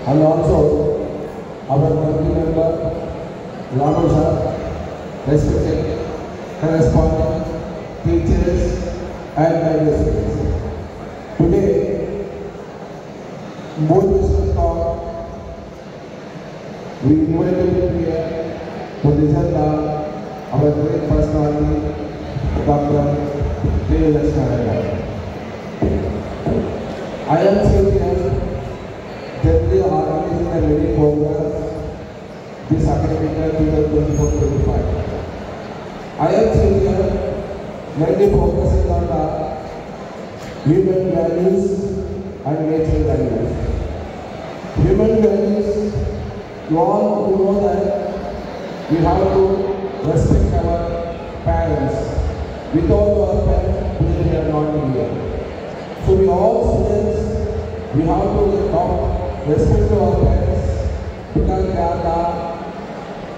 and also our committee member, Ranu sir, respected correspondent, teachers, and my students. Today, motivational talk, we invited you here to listen to our great personality, Dr. Devadas Narayan. I am senior, generally organizing a many programs this academic year 2024-25. I am senior, mainly focusing on the human values and nature values. Human values, you all know that we have to respect our parents. Without our parents, we are not here. So we all students, we have to talk, respect to our parents because they are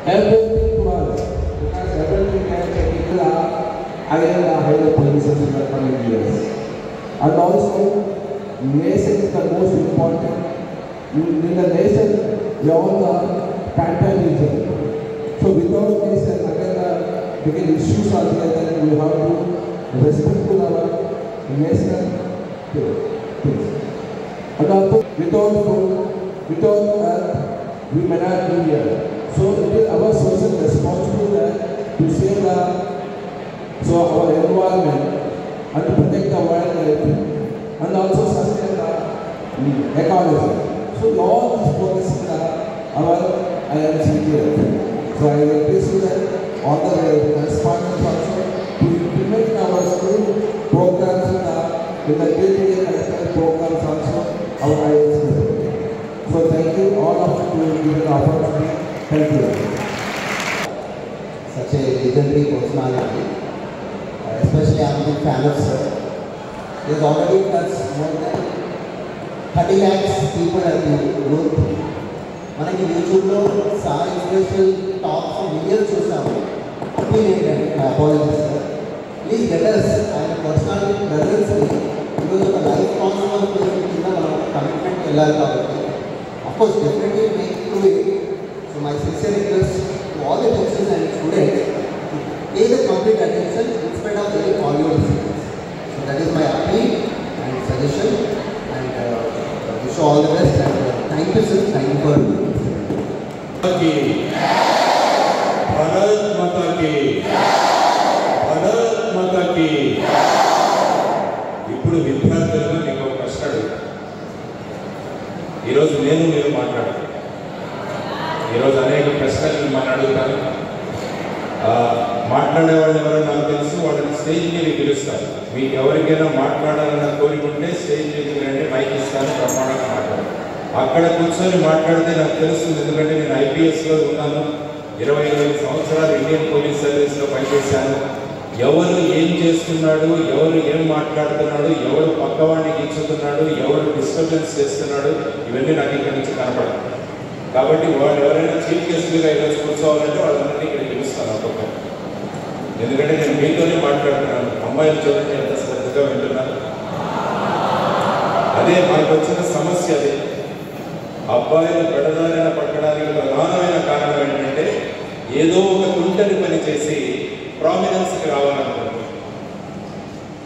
everything to us. Because everything can take it higher positions in the coming years. And also, nation is the most important. In the nation, we all are patriotism. So without nation, again, because issues are there, we have to respect to our national things. And also, without food, without earth, we may not be here. So it is our social responsibility to save our environment and to protect the wildlife and also sustain the ecology. So all these focus our IMCTF. So I request that all the correspondents also to implement our school programs in the day-to-day curricular programs also our IMCTF. So thank you all of you to give the opportunity. Thank you. Such a legendary personality. Especially I'm a big fan of sir. He has already touched more than 30 lakhs people at the group. మనకి యూట్యూబ్లో sir inspirational talks videos చూసాము. Apologies sir. Please let us ఆయన personality ప్రెజెన్స్ని ఈరోజు ఒక life concept కింద మనం కమిట్మెంట్కి వెళ్ళాలి కాబట్టి of course definitely make through it. So my sincere request to all the teachers and students pay the complete attention instead of getting all your decisions. So that is my appeal and suggestion, and wish you all the best, and thank you sir, thank you for Bharat माता की भारत माता की ఇప్పుడు విద్యార్థులకు మీకు ఒక ప్రశ్న అడుగుతాను. ఈరోజు మీరు మాట్లాడతారు. ఈరోజు అనేక ప్రశ్నలు మనం అడుగుతాను. మాట్లాడే వాళ్ళు ఎవరో నాకు తెలుసు, వాళ్ళని స్టేజ్ మీద పిలుస్తాను. మీకు ఎవరికైనా మాట్లాడాలన్న కోరిక ఉంటే స్టేజ్ మీద రండి, మైక్ ఇస్తాను, బ్రహ్మాండంగా మాట్లాడాలి. అక్కడ కూర్చొని మాట్లాడితే నాకు తెలుస్తుంది, ఎందుకంటే నేను ఐపీఎస్లో ఉన్నాను, 25 సంవత్సరాలు ఇండియన్ పోలీస్ సర్వీస్లో పనిచేశాను. ఎవరు ఏం చేస్తున్నాడు, ఎవరు ఏం మాట్లాడుతున్నాడు, ఎవరు పక్కవాడిని గిచ్చుతున్నాడు, ఎవరు డిస్టర్బెన్స్ చేస్తున్నాడు, ఇవన్నీ నాకు ఇక్కడి నుంచి కనపడదు. కాబట్టి వాళ్ళు ఎవరైనా చీఫ్ గెస్ట్లుగా ఈరోజు కూర్చోవాలంటే వాళ్ళందరినీ ఇక్కడ పిలుస్తాను ఒక్కొక్కరు. ఎందుకంటే నేను మీతోనే మాట్లాడుతున్నాను. అమ్మాయిలు చూడండి ఎంత శ్రద్ధగా వింటున్నారు. అదే మనకు వచ్చిన సమస్య. అదే అబ్బాయిలు పెడదారిన పట్టడానికి ప్రధానమైన కారణం ఏంటంటే ఏదో ఒక తుంటని పని చేసి ప్రామినెన్స్కి రావాలనుకుంటున్నారు.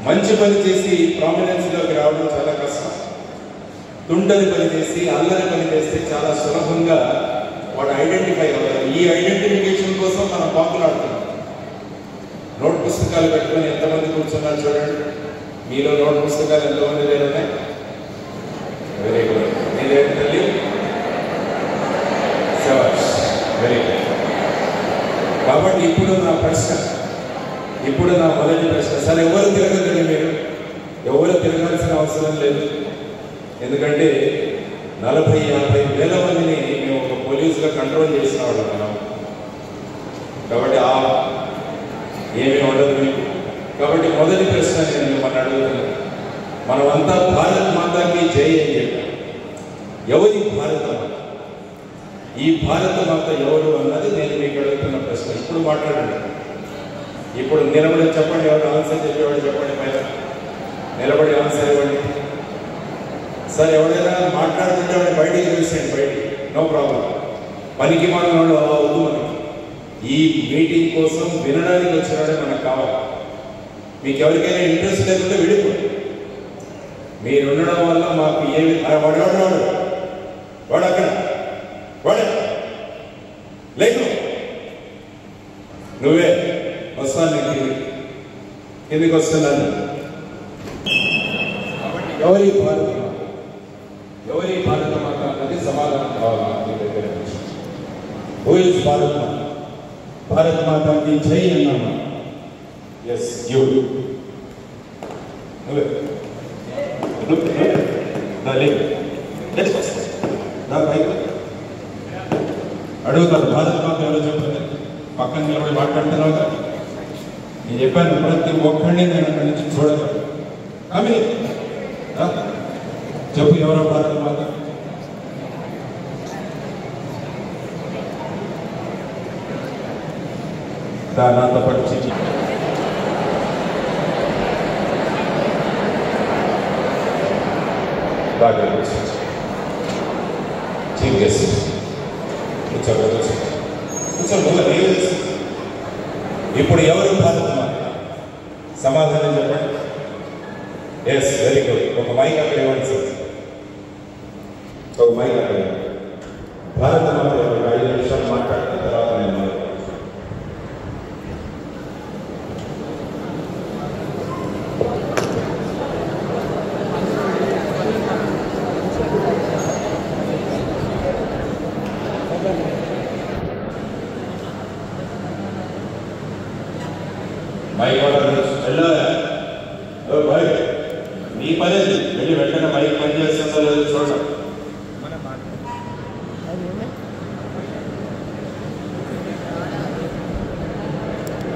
మంచి పని చేసి ప్రామినెన్స్లోకి రావడం చాలా కష్టం. తుంటని పని చేసి అల్లరి పని చేస్తే చాలా సులభంగా వాడు ఐడెంటిఫై అవ్వాలి. ఈ ఐడెంటిఫికేషన్ కోసం మనం పాకులాడుతున్నాం. నోట్ పుస్తకాలు పెట్టుకొని ఎంతమంది కూర్చున్నారు చూడండి. మీలో నోట్ పుస్తకాలు ఎంతమంది లేరున్నాయి? Very good. మీరేంటి తల్లి? Very good. కాబట్టి ఇప్పుడు నా మొదటి ప్రశ్న, సరే ఎవరు తిరగదండి, మీరు ఎవరు తిరగాల్సిన అవసరం లేదు. ఎందుకంటే 40-50 వేల మందిని మేము ఒక పోలీసుగా కంట్రోల్ చేసిన వాళ్ళం మనం. కాబట్టి ఏమీ ఉండదు మీకు. కాబట్టి మొదటి ప్రశ్న నేను మిమ్మల్ని అడుగుతున్నాను. మనమంతా భారత్ మాతాకి జై అని చెప్పాం. ఎవరి భారత మాత? ఈ భారత మాత ఎవరు అన్నది నేను మీకు అడుగుతున్న ప్రశ్న. ఇప్పుడు మాట్లాడండి. ఇప్పుడు నిలబడి చెప్పండి. ఎవరు ఆన్సర్ చెప్పేవాడు చెప్పండి. పైన నిలబడి ఆన్సర్ ఇవ్వండి. సార్ ఎవరైనా మాట్లాడుతుంటే వాడిని బయటికి తెలిసేయండి, బయటికి, నో ప్రాబ్లం. పనికి మన వాళ్ళు వద్దు. మనకి ఈ మీటింగ్ కోసం వినడానికి వచ్చినాడే మనకు కావాలి. మీకు ఎవరికైనా ఇంట్రెస్ట్ లేకుంటే విడిపోండి. మీరు ఉండడం వల్ల మాకు ఏమి వాడు అక్కడ వాడు లేదు, నువ్వే వస్తాను, కిందికి వస్తున్నాను. కాబట్టి ఎవరి భారత మాత అన్నది సమాధానం కావాలి మీ దగ్గర నుంచి. హూ ఇస్ భారత్ మాత? భారత్ మాతాకి జై అన్నామా? ఎస్, నువ్వే అడుగుతారు భారత్ మాత ఎవరో చెప్పండి. పక్కన నిలబడి మాట్లాడుతున్నావు కదా, నేను చెప్పాను ప్రతి ఒక్కడిని నేను అక్కడి నుంచి చూడగలను. ఆమె చెప్పు, ఎవరో భారత మాత? నాతో పాటు బాగా చీఫ్ గెస్ట్ ఇప్పుడు ఎవరు భారత మాత? సమాధానం చెప్పండి. Yes, very good. ఒక మైక్ అక్కడ ఇవ్వండి సార్, ఒక మైక్ అక్కడ ఇవ్వండి. భారత మాత ఎవరు? 5 నిమిషాలు మాట్లాడిన తర్వాత నేను మైక్ వెళ్ళా నీ పని వెళ్ళి వెంటనే మైక్ పని చేస్తుందో లేదో చూడండి.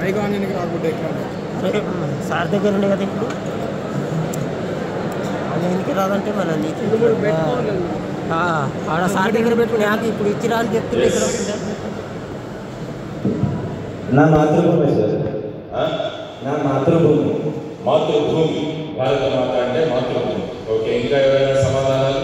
మైక్ ఆన్ ఎందుకు రాకుంటే సార్ దగ్గర ఉండే కదా ఇప్పుడు అది ఎందుకు రాదంటే మన నీకు ఆడ సార్ దగ్గర పెట్టుకుని నాకు ఇప్పుడు ఇచ్చిరా అని చెప్తుంటే ఇక్కడ వస్తుంటే నా మాతృభూమి సార్, నా మాతృభూమి. మాతృభూమి, భారత మాత అంటే మాతృభూమి. ఓకే, ఇంకా ఎవరైనా సమాధానాలు?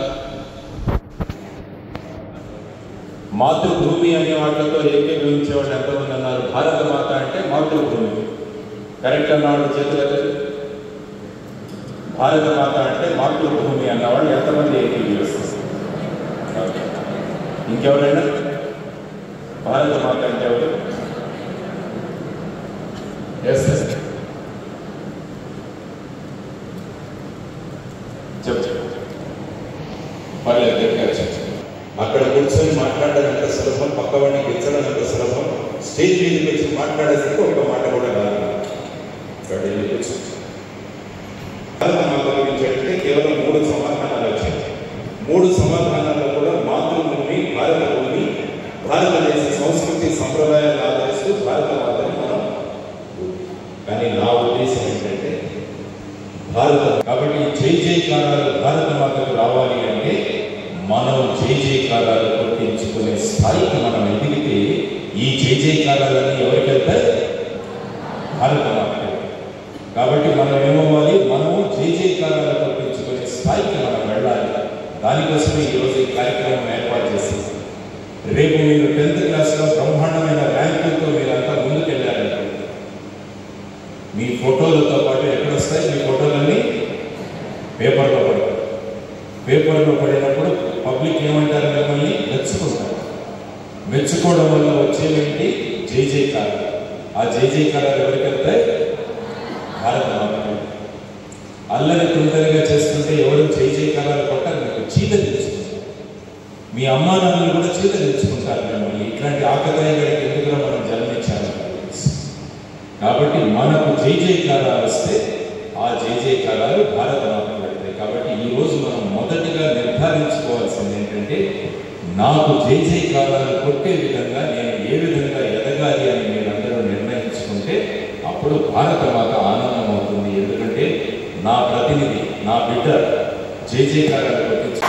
మాతృభూమి అనే వాటితో ఏకీభవించేవాళ్ళు ఎంతమంది అన్నారు? భారత మాత అంటే మాతృభూమి. కరెక్ట్ అన్నవాళ్ళు చేతులు. భారత మాత అంటే మాతృభూమి అన్నవాళ్ళు ఎంతమంది ఏకీభవిస్తారు? ఇంకెవరైనా? భారత మాత అంటే ఎవరు? ఎస్ చెప్పు. పర్లేదు, అక్కడ కూర్చొని మాట్లాడడం ఎంత సులభం, పక్కవాడిని గెలిచడం ఎంత సులభం. స్టేజ్ మీదకి వచ్చి మాట్లాడేసరికి ఒక మాట కూడా రాదు. భారత మాత గురించి అంటే కేవలం 3 సమాధానాలు వచ్చాయి. 3 సమాధానాల్లో కూడా మాతృభూమి, భారత భూమి, భారతదేశ సంస్కృతి సంప్రదాయాలను ఆదరిస్తూ భారత మాతని మనం. కానీ నా ఉద్దేశం ఏంటంటే కాబట్టి జై జయకారాలు భారత మాతకు రావాలి అంటే మనం జై జయకారాలు కొట్టించుకునే స్థాయికి మనం ఎదిగితే ఈ జై జయకారాలన్నీ ఎవరికి వెళ్తాయి? భారత మాతకు. కాబట్టి మనం ఏమవ్వాలి? మనము జై జయకారాలు కొట్టించుకునే స్థాయికి మనం వెళ్ళాలి. దానికోసమే ఈరోజు ఈ కార్యక్రమం ఏర్పాటు చేసింది. రేపు మీరు 10th క్లాస్లో బ్రహ్మాండమైన ర్యాంకులతో మీరంతా ముందుకెళ్ళారంటే మీ ఫోటోలతో పాటు ఎక్కడ వస్తాయి? మీ ఫోటోలన్నీ పేపర్లో పడతాయి. పేపర్లో పడినప్పుడు పబ్లిక్ ఏమంటారు? మిమ్మల్ని మెచ్చుకుంటారు. మెచ్చుకోవడం వల్ల వచ్చేవేంటి? జై జయకారాలు. ఆ జై జయకారాలు ఎవరికి వెళ్తాయి? భారత మాతకు. అల్లరి తొందరగా చేస్తుంటే ఎవరు జై జయకారాలు కొట్టారు? మీకు చీత తెచ్చుకుంటారు. మీ అమ్మా నాన్నలు కూడా చీత తెచ్చుకుంటారు మిమ్మల్ని. ఇట్లాంటి ఆకతాయిగాడికి ఎందుకుగా మనం జన్మించాలి. కాబట్టి మనకు జై జయకారాలు వస్తే ఆ జై జయకారాలు భారత మాతకు వెళ్తాయి. కాబట్టి ఈరోజు మనం మొదటిగా నిర్ధారించుకోవాల్సింది ఏంటంటే నాకు జై జయకారాలు కొట్టే విధంగా నేను ఏ విధంగా ఎదగాలి అని మీరందరూ నిర్ణయించుకుంటే అప్పుడు భారత మాత ఆనందం అవుతుంది. ఎందుకంటే నా ప్రతినిధి, నా బిడ్డ జై జయకారాలు కొట్టించు.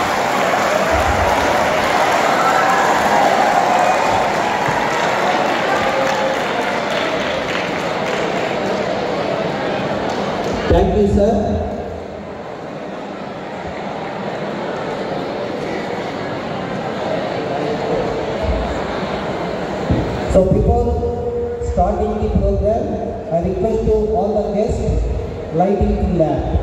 Thank you sir. So before starting the program, I request to all the guests lighting the lamp.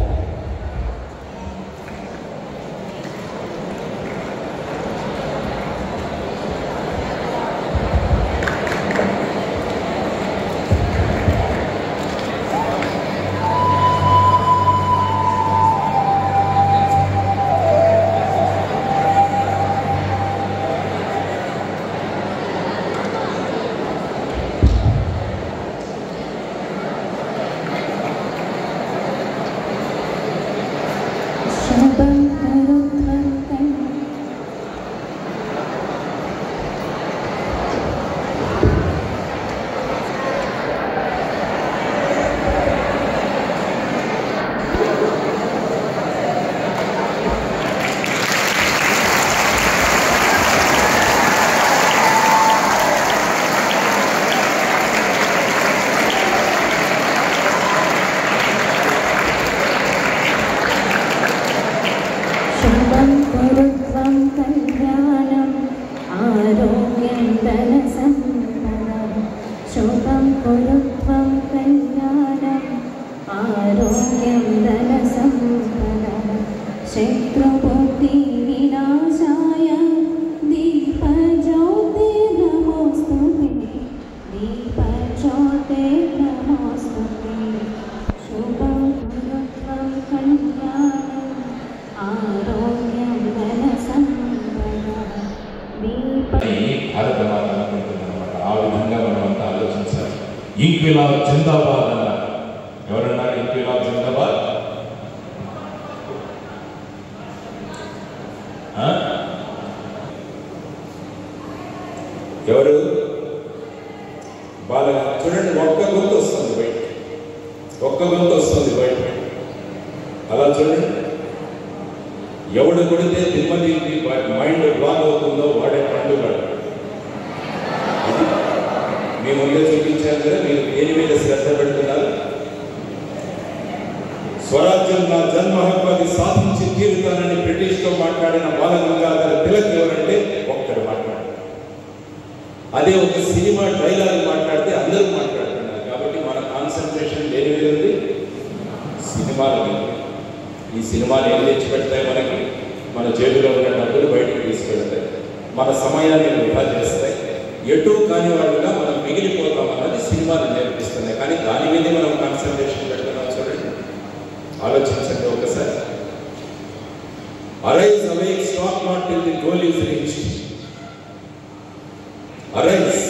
ఇంక్విలాబ్ జిందాబాద్ అన్నారు. ఎవరన్నారు ఇంక్విలాబ్ జిందాబాద్? ఎవరు? బాగా చూడండి, ఒక్క గొంతు వస్తుంది బయట, ఒక్క గొంతు వస్తుంది బయట. అలా చూడండి, ఎవడు కొడితే తిమ్మది మైండ్ బ్లాక్ అవుతుందో వాడే పండుగ. మీ ముందే చూపించాను కదా, మీరు దేని మీద శ్రద్ధ పెడుతున్నారు? స్వరాజ్యం నా జన్మ హక్కు, అది సాధించి తీరుతానని బ్రిటిష్తో మాట్లాడిన బాలగంగాధర తిలక్ ఎవరంటే ఒక్కడు మాట్లాడారు. అదే ఒక సినిమా డైలాగ్ మాట్లాడితే అందరూ మాట్లాడుతున్నారు. కాబట్టి మన కాన్సన్ట్రేషన్ దేని మీద ఉంది? సినిమాల మీద. ఈ సినిమాలు ఏం తెచ్చి పెడతాయి మనకి? మన జేబులో ఉన్న డబ్బులు బయటకు తీసుకెళ్తాయి, మన సమయాన్ని వృధా చేస్తాయి, ఎటు కాని వాళ్ళుగా మనం మిగిలిపోతాం అన్నది సినిమాలు నేర్పిస్తున్నాయి. కానీ దాని మీదే మనం కాన్సన్ట్రేషన్ పెడుతున్నాం. చూడండి, ఆలోచించండి ఒకసారి. Arise awake, stop not till the goal is reached. Arise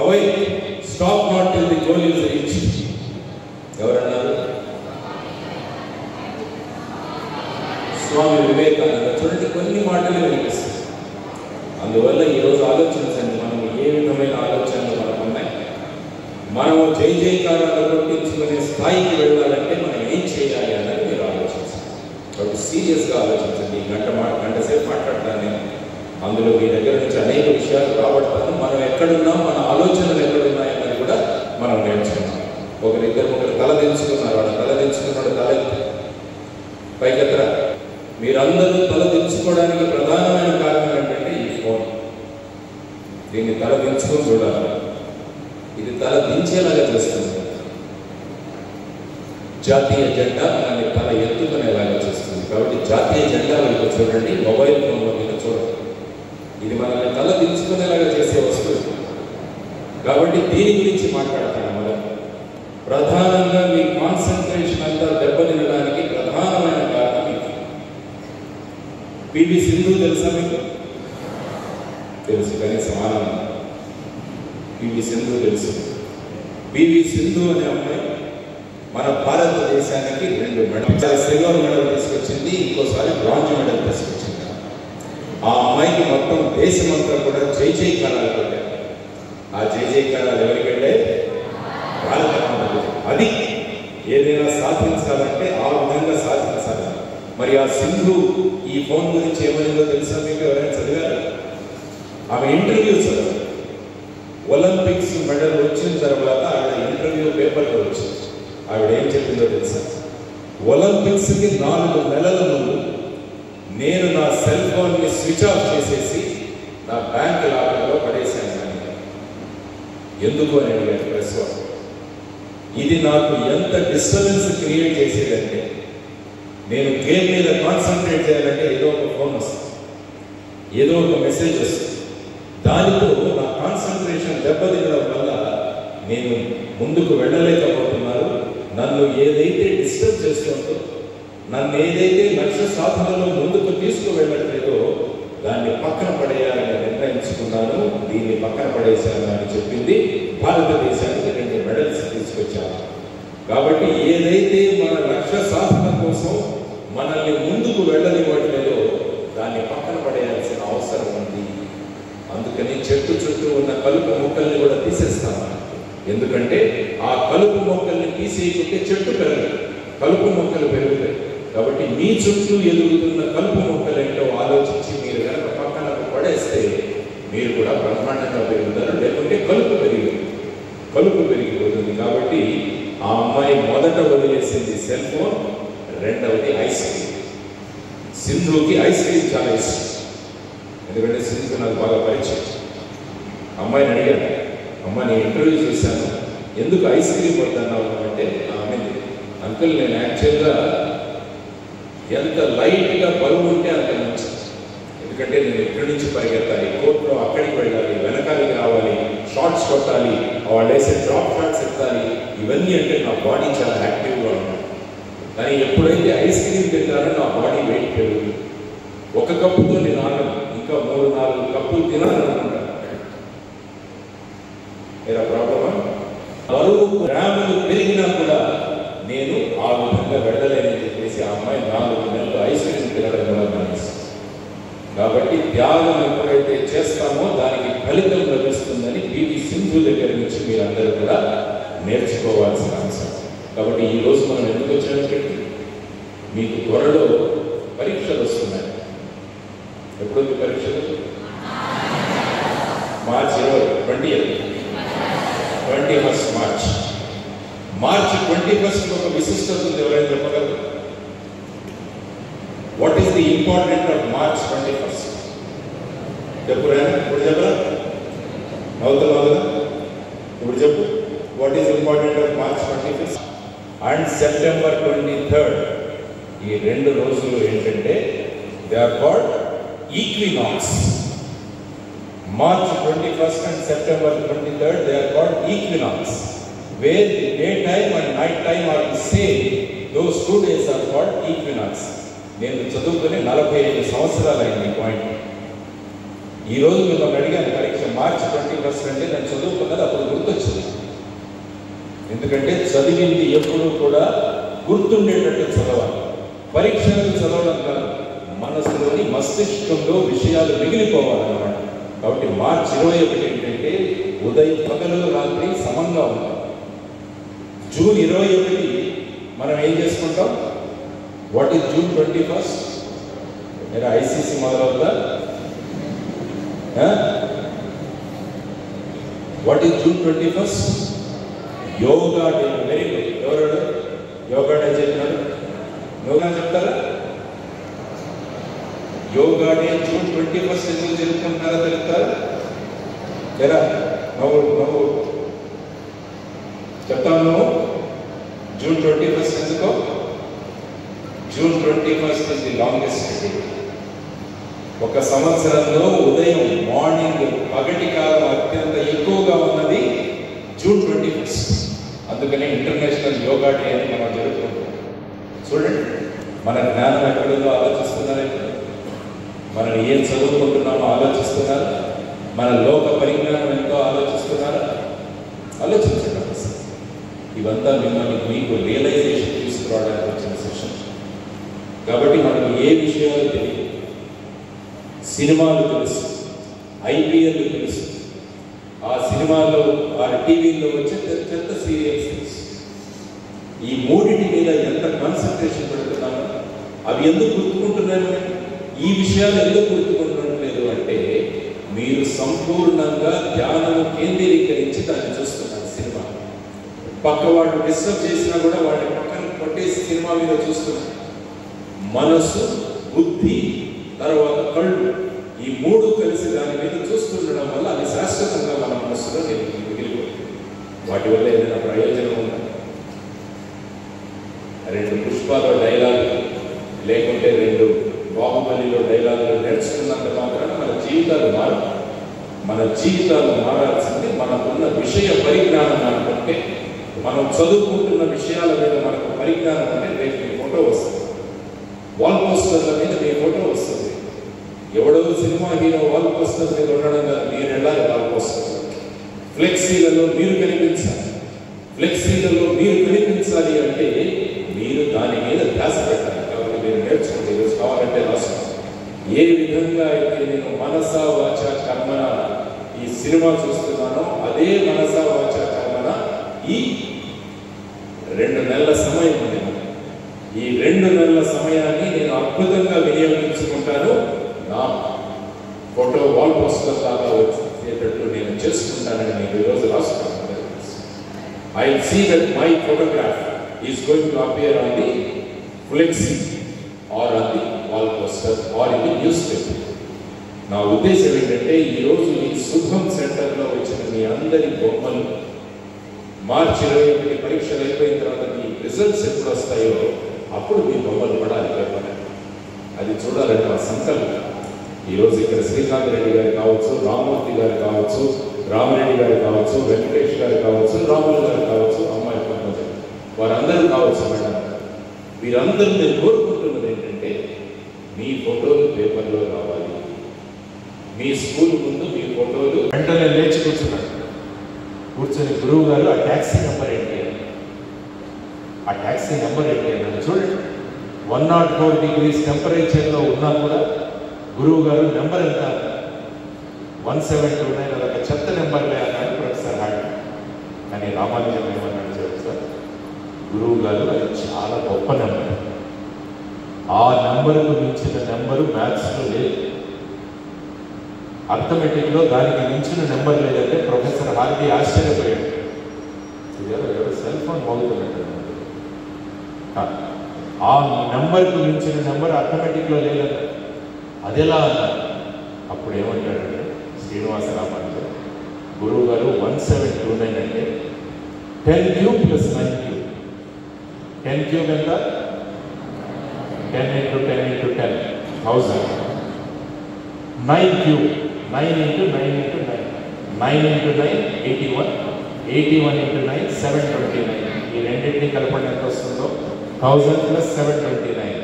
awake, stop not till the goal is reached. ఎవరన్నారు? స్వామి వివేకానంద. చూడండి, కొన్ని మాటలు వినిపిస్తాయి. అందువల్ల ఈరోజు ఆలోచించండి, మనం ఏ విధమైన ఆలోచనలు మనకు ఉన్నాయి. మనం జై జైకారాలు కొట్టించుకునే స్థాయికి వెళ్ళాలంటే మనం ఏం చేయాలి అన్నది మీరు ఆలోచించండి. కాబట్టి సీరియస్గా ఆలోచించండి. గంట సేపు మాట్లాడతాను నేను, అందులో మీ దగ్గర నుంచి అనేక విషయాలు రాబడతాను. మనం ఎక్కడున్నాం, మన ఆలోచనలు ఎక్కడున్నాయన్నది కూడా మనం నేర్చుకున్నాం. ఒకరు తల దించుకున్నారు, వాడు తల దించుకున్నాడు, తల పైకెత్తరా. మీరందరూ తల దించుకోవడానికి ప్రధానమైన కారణం ఏంటంటే ఈ ఫోన్. దీన్ని తల దించుకొని చూడాలి. ఇది తల దించేలాగా చేస్తుంది. జాతీయ జెండా మనల్ని తల ఎత్తుకునేలాగా చేస్తుంది. కాబట్టి జాతీయ జెండా వైపు చూడండి, మొబైల్ ఫోన్లో మీద చూడండి. ఇది మనల్ని తల దించుకునేలాగా చేసే వస్తువు. కాబట్టి దీని గురించి మాట్లాడతాను. మనం ప్రధానంగా మీ కాన్సన్ట్రేషన్ అంతా దెబ్బతినడానికి ప్రధానమైన కారణం ఇది. పివి సింధు తెలుసా మీకు? తెలుసు, కానీ సమానం. పివి సింధు తెలుసు. పివి సింధు అనే అమ్మాయి మన భారతదేశానికి 2 మెడల్, సిల్వర్ మెడల్ తీసుకొచ్చింది, ఇంకోసారి బ్రాంజ్ మెడల్ తీసుకొచ్చింది. ఆ అమ్మాయికి మొత్తం దేశమంతా కూడా జై జైకారాలు పెట్టారు. ఆ జై జైకారాలు ఎవరికి వెళ్ళే? భారతదేశం. అది ఏదైనా సాధించాలంటే ఆ విధంగా సాధించాలి. మరి ఆ సింధు ఈ ఫోన్ గురించి ఏమైందో తెలుసా మీకు? ఎవరైనా చదివారు? ఆమె ఇంటర్వ్యూ చదివారు. ఒలింపిక్స్ మెడల్ వచ్చిన తర్వాత ఆవిడ ఇంటర్వ్యూ పేపర్లో వచ్చింది. ఆవిడ ఏం చెప్పిందో తెలుసా? ఒలింపిక్స్కి 4 నెలల ముందు నేను నా సెల్ ఫోన్ని స్విచ్ ఆఫ్ చేసేసి నా బ్యాంక్ లాకర్లో పడేశాను. ఎందుకు అని అడిగారు ప్రెస్ వాళ్ళు. ఇది నాకు ఎంత డిస్టర్బెన్స్ క్రియేట్ చేసేదంటే, నేను గేమ్ మీద కాన్సన్ట్రేట్ చేయాలంటే ఏదో ఒక ఫోన్ వస్తుంది, ఏదో ఒక మెసేజ్ వస్తుంది. దానితో నా కాన్సన్ట్రేషన్ దెబ్బతినడం వల్ల నేను ముందుకు వెళ్ళలేకపోతున్నారు. నన్ను ఏదైతే డిస్టర్బ్ చేస్తుందో, నన్ను ఏదైతే లక్ష్య సాధనలో ముందుకు తీసుకువెళ్ళట్లేదో దాన్ని పక్కన పడేయాలని నిర్ణయించుకున్నాను. దీన్ని పక్కన పడేశాను అని చెప్పింది. భారతదేశానికి 2 మెడల్స్ తీసుకొచ్చాను. కాబట్టి ఏదైతే మన లక్ష్య సాధన కోసం మనల్ని ముందుకు వెళ్ళనివ్వట్లేదో దాన్ని పక్కన పడేయాల్సిన అవసరం ఉంది. అందుకని చెట్టు చుట్టూ ఉన్న కలుపు మొక్కల్ని కూడా తీసేస్తాను. ఎందుకంటే ఆ కలుపు మొక్కల్ని తీసేయకుంటే చెట్టు పెరగదు, కలుపు మొక్కలు పెరుగుతాయి. కాబట్టి మీ చుట్టూ ఎదుగుతున్న కలుపు మొక్కలు ఏంటో ఆలోచించి మీరు కనుక పక్కన పడేస్తే మీరు కూడా బ్రహ్మాండంగా పెరుగుతారు. లేకుంటే కలుపు పెరిగిపోతుంది. కాబట్టి ఆ అమ్మాయి మొదట వదిలేసింది సెల్ ఫోన్, రెండవది ఐస్ క్రీమ్. సింధుకి ఐస్ క్రీమ్ చాలా ఇష్టం. ఎందుకంటే సింధు నాకు బాగా పరిచయం. అమ్మాయిని అడిగాను, అమ్మ నేను ఇంటర్వ్యూ చేశాను, ఎందుకు ఐస్ క్రీమ్ వద్దన్నావు అంటే, ఆమె అంకుల్ నేను యాక్చువల్గా ఎంత లైట్గా బరువు ఉంటే అంత మంచిది. ఎందుకంటే నేను ఇక్కడి నుంచి పరిగెత్తాలి, కోర్టులో అక్కడికి వెళ్ళాలి, వెనకాలకి రావాలి, షార్ట్స్ కొట్టాలి, వాళ్ళు వేసే డ్రాప్ షాట్స్ ఎత్తాలి, ఇవన్నీ అంటే నా బాడీ చాలా యాక్టివ్గా ఉంటుంది. కానీ ఎప్పుడైతే ఐస్ క్రీమ్ తింటానో నా బాడీ వెయిట్ పెరుగుతుంది. ఒక కప్పుతో నేను ఆగను, ఇంకా 3-4 కప్పులు తినాలనుకుంటాను. ఏరా ప్రాబ్లమా? బరువు గ్రాములు పెరిగినా కూడా నేను ఆ విధంగా వెళ్ళలేనని చెప్పేసి ఆ అమ్మాయి 4 నెలలు ఐస్ క్రీమ్ తినడం కూడా మానేస్తుంది. కాబట్టి త్యాగం ఎప్పుడైతే చేస్తామో దానికి ఫలితం లభిస్తుందని పివి సింధు దగ్గర నుంచి మీరందరూ కూడా నేర్చుకోవాల్సిన అంశం. కాబట్టి ఈరోజు మనం ఎందుకు వచ్చామంటే, మీకు త్వరలో పరీక్షలు వస్తున్నాయి. ఎప్పుడు పరీక్షలు? మార్చి 21 మార్చి 21 ఒక విశిష్టత ఉంది. ఎవరైనా చెప్పగలరు? What is the important of March 21? చెప్పురా, ఇప్పుడు చెప్పరా? అవుతుందా? ఇప్పుడు చెప్పు. What is important of March 21 and September 23? ఈ 2 రోజులు ఏంటంటే they are called equinox. March 21st and September 23rd, they are called equinox, where the daytime and night time are the same. Those 2 days are called equinox. నేను చదువుకుని 45 సంవత్సరాలు అయింది point. ఈరోజు మిమ్మల్ని అడిగాను పరీక్ష మార్చి 21 అంటే నేను చదువుకున్నది అప్పుడు గుర్తొచ్చింది. ఎందుకంటే చదివింది ఎప్పుడూ కూడా గుర్తుండేటట్టు చదవాలి. పరీక్షలకు చదవడం కాదు, మనసులోని మస్తిష్కంలో విషయాలు మిగిలిపోవాలన్నమాట. కాబట్టి మార్చి 21 ఏంటంటే ఉదయం పగలు రాత్రి సమంగా ఉంటాం. జూన్ 21 మనం ఏం చేసుకుంటాం? What is June 21? మీరు ఐసీసీ మొదలవుతా? What is June 21? Yoga day. Very good. ఎవరు యోగా డే చెప్పినారు? యోగా చెప్తారా? యోగా డే జూన్ 21 ఎందుకు జరుగుతుంటారో తెలుస్తారా? లేదా నువ్వు చెప్తాను. నువ్వు జూన్ 21 ఎందుకో? June 21 is the longest day. ఒక సంవత్సరంలో ఉదయం మార్నింగ్ పగటి కాలం అత్యంత ఎక్కువగా ఉన్నది జూన్ 21. అందుకనే ఇంటర్నేషనల్ యోగా డే అని మనం జరుపుకుంటాం. చూడండి, మన జ్ఞానం ఎక్కడుందో ఆలోచిస్తున్నారు, మనం ఏం చదువుకుంటున్నామో ఆలోచిస్తున్నారు, మన లోక పరిజ్ఞానం ఎంతో ఆలోచిస్తున్నారు. ఆలోచించండి. ఇవంతా మిమ్మల్ని మీకు రియలైజేషన్ తీసుకురావడానికి వచ్చిన సెషన్. కాబట్టి మనకు ఏ విషయాలు తెలియదు. సినిమాలు తెలుసు, ఐపీఎల్ తెలుసు, ఆ సినిమాల్లో ఆ టీవీల్లో వచ్చే చెత్త సీరియల్స్ తెలుసు. ఈ మూడింటి మీద ఎంత కాన్సన్ట్రేషన్ పెడుతున్నామో అవి ఎందుకు గుర్తుకుంటున్నాను? ఈ విషయాలు ఎందుకు గుర్తుకుంటలేదు అంటే మీరు సంపూర్ణంగా ధ్యానం కేంద్రీకరించి దాన్ని చూస్తున్నారు. సినిమా పక్క వాళ్ళు డిస్టర్బ్ చేసినా కూడా వాడిని పక్కన కొట్టేసి సినిమా మీద చూస్తున్నారు. మనసు, బుద్ధి, తర్వాత కళ్ళు ఈ మూడు కలిసి దాని మీద చూస్తుండడం వల్ల అది శాశ్వతంగా మన మనస్సులో మిగిలిపోతుంది. వాటి వల్ల ఏదైనా ప్రయోజనం ఉందా? 2 పుష్పాలో డైలాగులు లేకుంటే 2 బాహుబలిలో డైలాగులు నేర్చుకున్నంత మాత్రాన మన జీవితాలు మారవు. మన జీవితాలు మారాల్సింది మనకున్న విషయ పరిజ్ఞానం అనుకుంటే, మనం చదువుకుంటున్న విషయాల మీద మనకు పరిజ్ఞానం అంటే రేపు మీ ఫోటో వస్తుంది, వాల్ పోస్టర్ల మీద మీ ఫోటో వస్తుంది. ఎవడో సినిమా హీరో వాల్ పోస్టర్ మీద ఉండడం కాదు, మీరు వెళ్ళాలి వాల్ పోస్టర్. ఫ్లెక్సీలలో మీరు కనిపించాలి. ఫ్లెక్సీలలో మీరు కనిపించాలి అంటే మీరు దాని మీద ధ్యాస పెట్టాలి. కాబట్టి మీరు నేర్చుకుంటే ఈరోజు కావాలంటే రాసుకోండి. ఏ విధంగా అయితే నేను మనసా వాచ కర్మన ఈ సినిమా చూస్తున్నానో అదే మనసా వాచ కర్మన ఈ 2 నెలల సమయం ఉంది. ఈ 2 నెలల సమయాన్ని నేను అద్భుతంగా వినియోగించుకుంటాను. నా ఫోటో వాల్ పోస్టర్ లాగా వచ్చేటట్టు నేను చేసుకుంటానని నేను ఈరోజు రాసుకుంటాను. I see that my photograph is going to appear on the flexi or on the wall poster or in the newspaper. నా ఉద్దేశం ఏంటంటే ఈరోజు ఈ శుభం సెంటర్లో వచ్చిన మీ అందరి బొమ్మలు మార్చి 21 పరీక్షలు అయిపోయిన తర్వాత మీ రిజల్ట్స్ ఎప్పుడు వస్తాయో అప్పుడు మీ బొమ్మలు పడాలి పేపర్. అది చూడాలంటే ఆ సంకల్పం. ఈరోజు ఇక్కడ శ్రీకాంత్ రెడ్డి గారు కావచ్చు, రామ్మూర్తి గారు కావచ్చు, రామరెడ్డి గారు కావచ్చు, వెంకటేష్ గారు కావచ్చు, రాములు గారు కావచ్చు, అమ్మాయి పద్మజ వారందరూ కావచ్చు మేడం. వీరందరూ నేను కోరుకుంటున్నది ఏంటంటే మీ ఫోటోలు పేపర్లో రావాలి. మీ స్కూల్ ముందు మీ ఫోటోలు వెంటనే లేచి కూర్చున్నాడు. కూర్చొని గురువు గారు ఆ ట్యాక్సీ నెంబర్ ఏంటి అని, ఆ ట్యాక్సీ నెంబర్ ఏంటి అని చూడండి. 104 degrees టెంపరేచర్లో ఉన్నా కూడా గురువు గారు నెంబర్ ఎంత 1729 అదొక చెత్త నెంబర్లే అన్నాడు ప్రొఫెసర్ హార్ట్. కానీ రామానుజం ఏమన్నాడు సార్, గురువు గారు అది చాలా గొప్ప నెంబర్, ఆ నెంబర్కు మించిన నెంబరు మ్యాథ్స్లో లేదు, అర్థమెటిక్లో దానికి మించిన నెంబర్ లేదంటే ప్రొఫెసర్ హార్డీ ఆశ్చర్యపోయాడు. ఎవరు సెల్ ఫోన్ మోగుతున్నట్టు ఆ నెంబర్కు మించిన నెంబర్ అర్థమెటిక్లో లేదంట. అదెలా అన్నారు? అప్పుడు ఏమంటాడంటే శ్రీనివాస రామానుజం, గురువు గారు 1729 అంటే 10 cube + 9 cube. 10 cube ఎంత? 10 × 10 × 10 1000. 9 cube 9 × 9 × 9 9 × 9 81. 81 × 9 729. ఈ రెండింటినీ కలపండి ఎంత వస్తుందో 1000 + 729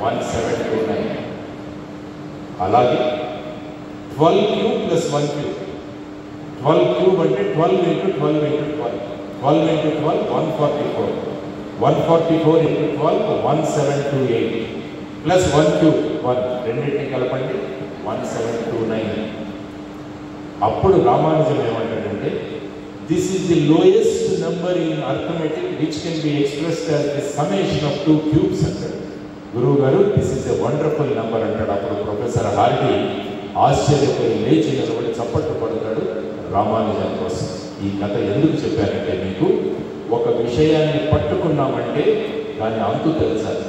1729. అలాగే 12 cube + 1 cube. 12 cube అంటే 12 × 12 × 12. 12 × 12 144. 144 × 12 1728 ప్లస్ 1 cube 1. రెండింటిని కలపండి 1729. అప్పుడు రామానుజం ఏమంటాడంటే this is the lowest number in arithmetic which can be expressed as the summation of 2 cubes అంటాడు. గురువు గారు this is a wonderful number అంటాడు. అప్పుడు ప్రొఫెసర్ హార్డీ ఆశ్చర్యపోయి లేచి నిలబడి చప్పట్లు పడతాడు రామానుజం కోసం. ఈ కథ ఎందుకు చెప్పానంటే మీకు ఒక విషయాన్ని పట్టుకున్నామంటే దాని అంతు తెలుసాలి,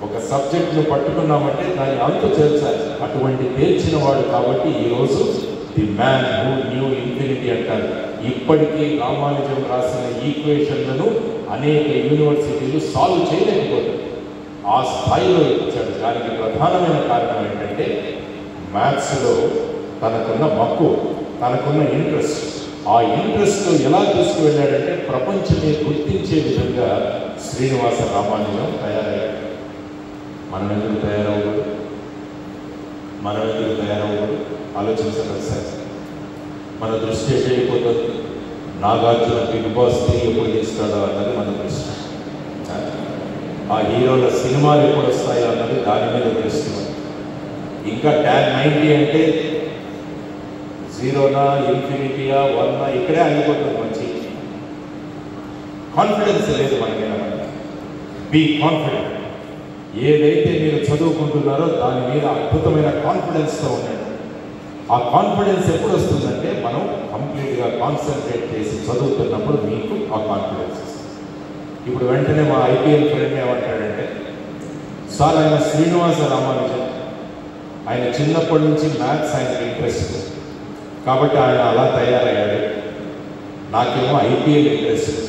ఒక సబ్జెక్ట్ను పట్టుకున్నామంటే దాని అంతు తెలుసాలి. అటువంటి తేల్చిన వాడు కాబట్టి ఈరోజు the man who knew infinity అంటారు. ఇప్పటికీ రామానుజం రాసిన ఈక్వేషన్లను అనేక యూనివర్సిటీలు సాల్వ్ చేయలేకపోతారు. ఆ స్థాయిలో ఇచ్చాడు. దానికి ప్రధానమైన కారణం ఏంటంటే మ్యాథ్స్లో తనకున్న మక్కువ, తనకున్న ఇంట్రెస్ట్. ఆ ఇంట్రెస్ట్ ఎలా తీసుకువెళ్ళాడంటే ప్రపంచమే గుర్తించే విధంగా శ్రీనివాస రామానుజం తయారయ్యాడు. మనం ఎందుకు తయారవ్వకూడదు? ఆలోచించండి సార్. మన దృష్టి ఎటు వెళ్ళిపోతుంది? నాగార్జున బిగ్ బాస్ 3 ఎప్పుడు తీస్తాడో అన్నది మన దృష్టి. ఆ హీరోల సినిమాలు ఎప్పుడు వస్తాయో అన్నది దాని మీద దృష్టి. ఇంకా tan 90 అంటే 0నా ఇన్ఫినిటీయా 1నా ఇక్కడే ఆగిపోతుంది. మంచి కాన్ఫిడెన్స్ లేదు మనకైనా. Be confident. ఏదైతే మీరు చదువుకుంటున్నారో దాని మీద అద్భుతమైన కాన్ఫిడెన్స్తో ఉండండి. ఆ కాన్ఫిడెన్స్ ఎప్పుడు వస్తుందంటే మనం కంప్లీట్గా కాన్సన్ట్రేట్ చేసి చదువుతున్నప్పుడు మీకు ఆ కాన్ఫిడెన్స్ వస్తుంది. ఇప్పుడు వెంటనే మా ఐపీఎల్ ఫ్రెండ్ ఏమంటాడంటే, సార్ ఆయన శ్రీనివాస రామానుజన్ ఆయన చిన్నప్పటి నుంచి మ్యాథ్స్ ఆయనకి ఇంట్రెస్ట్, కాబట్టి ఆయన అలా తయారయ్యాడు. నాకేమో ఐపీఎల్ ఇంట్రెస్ట్,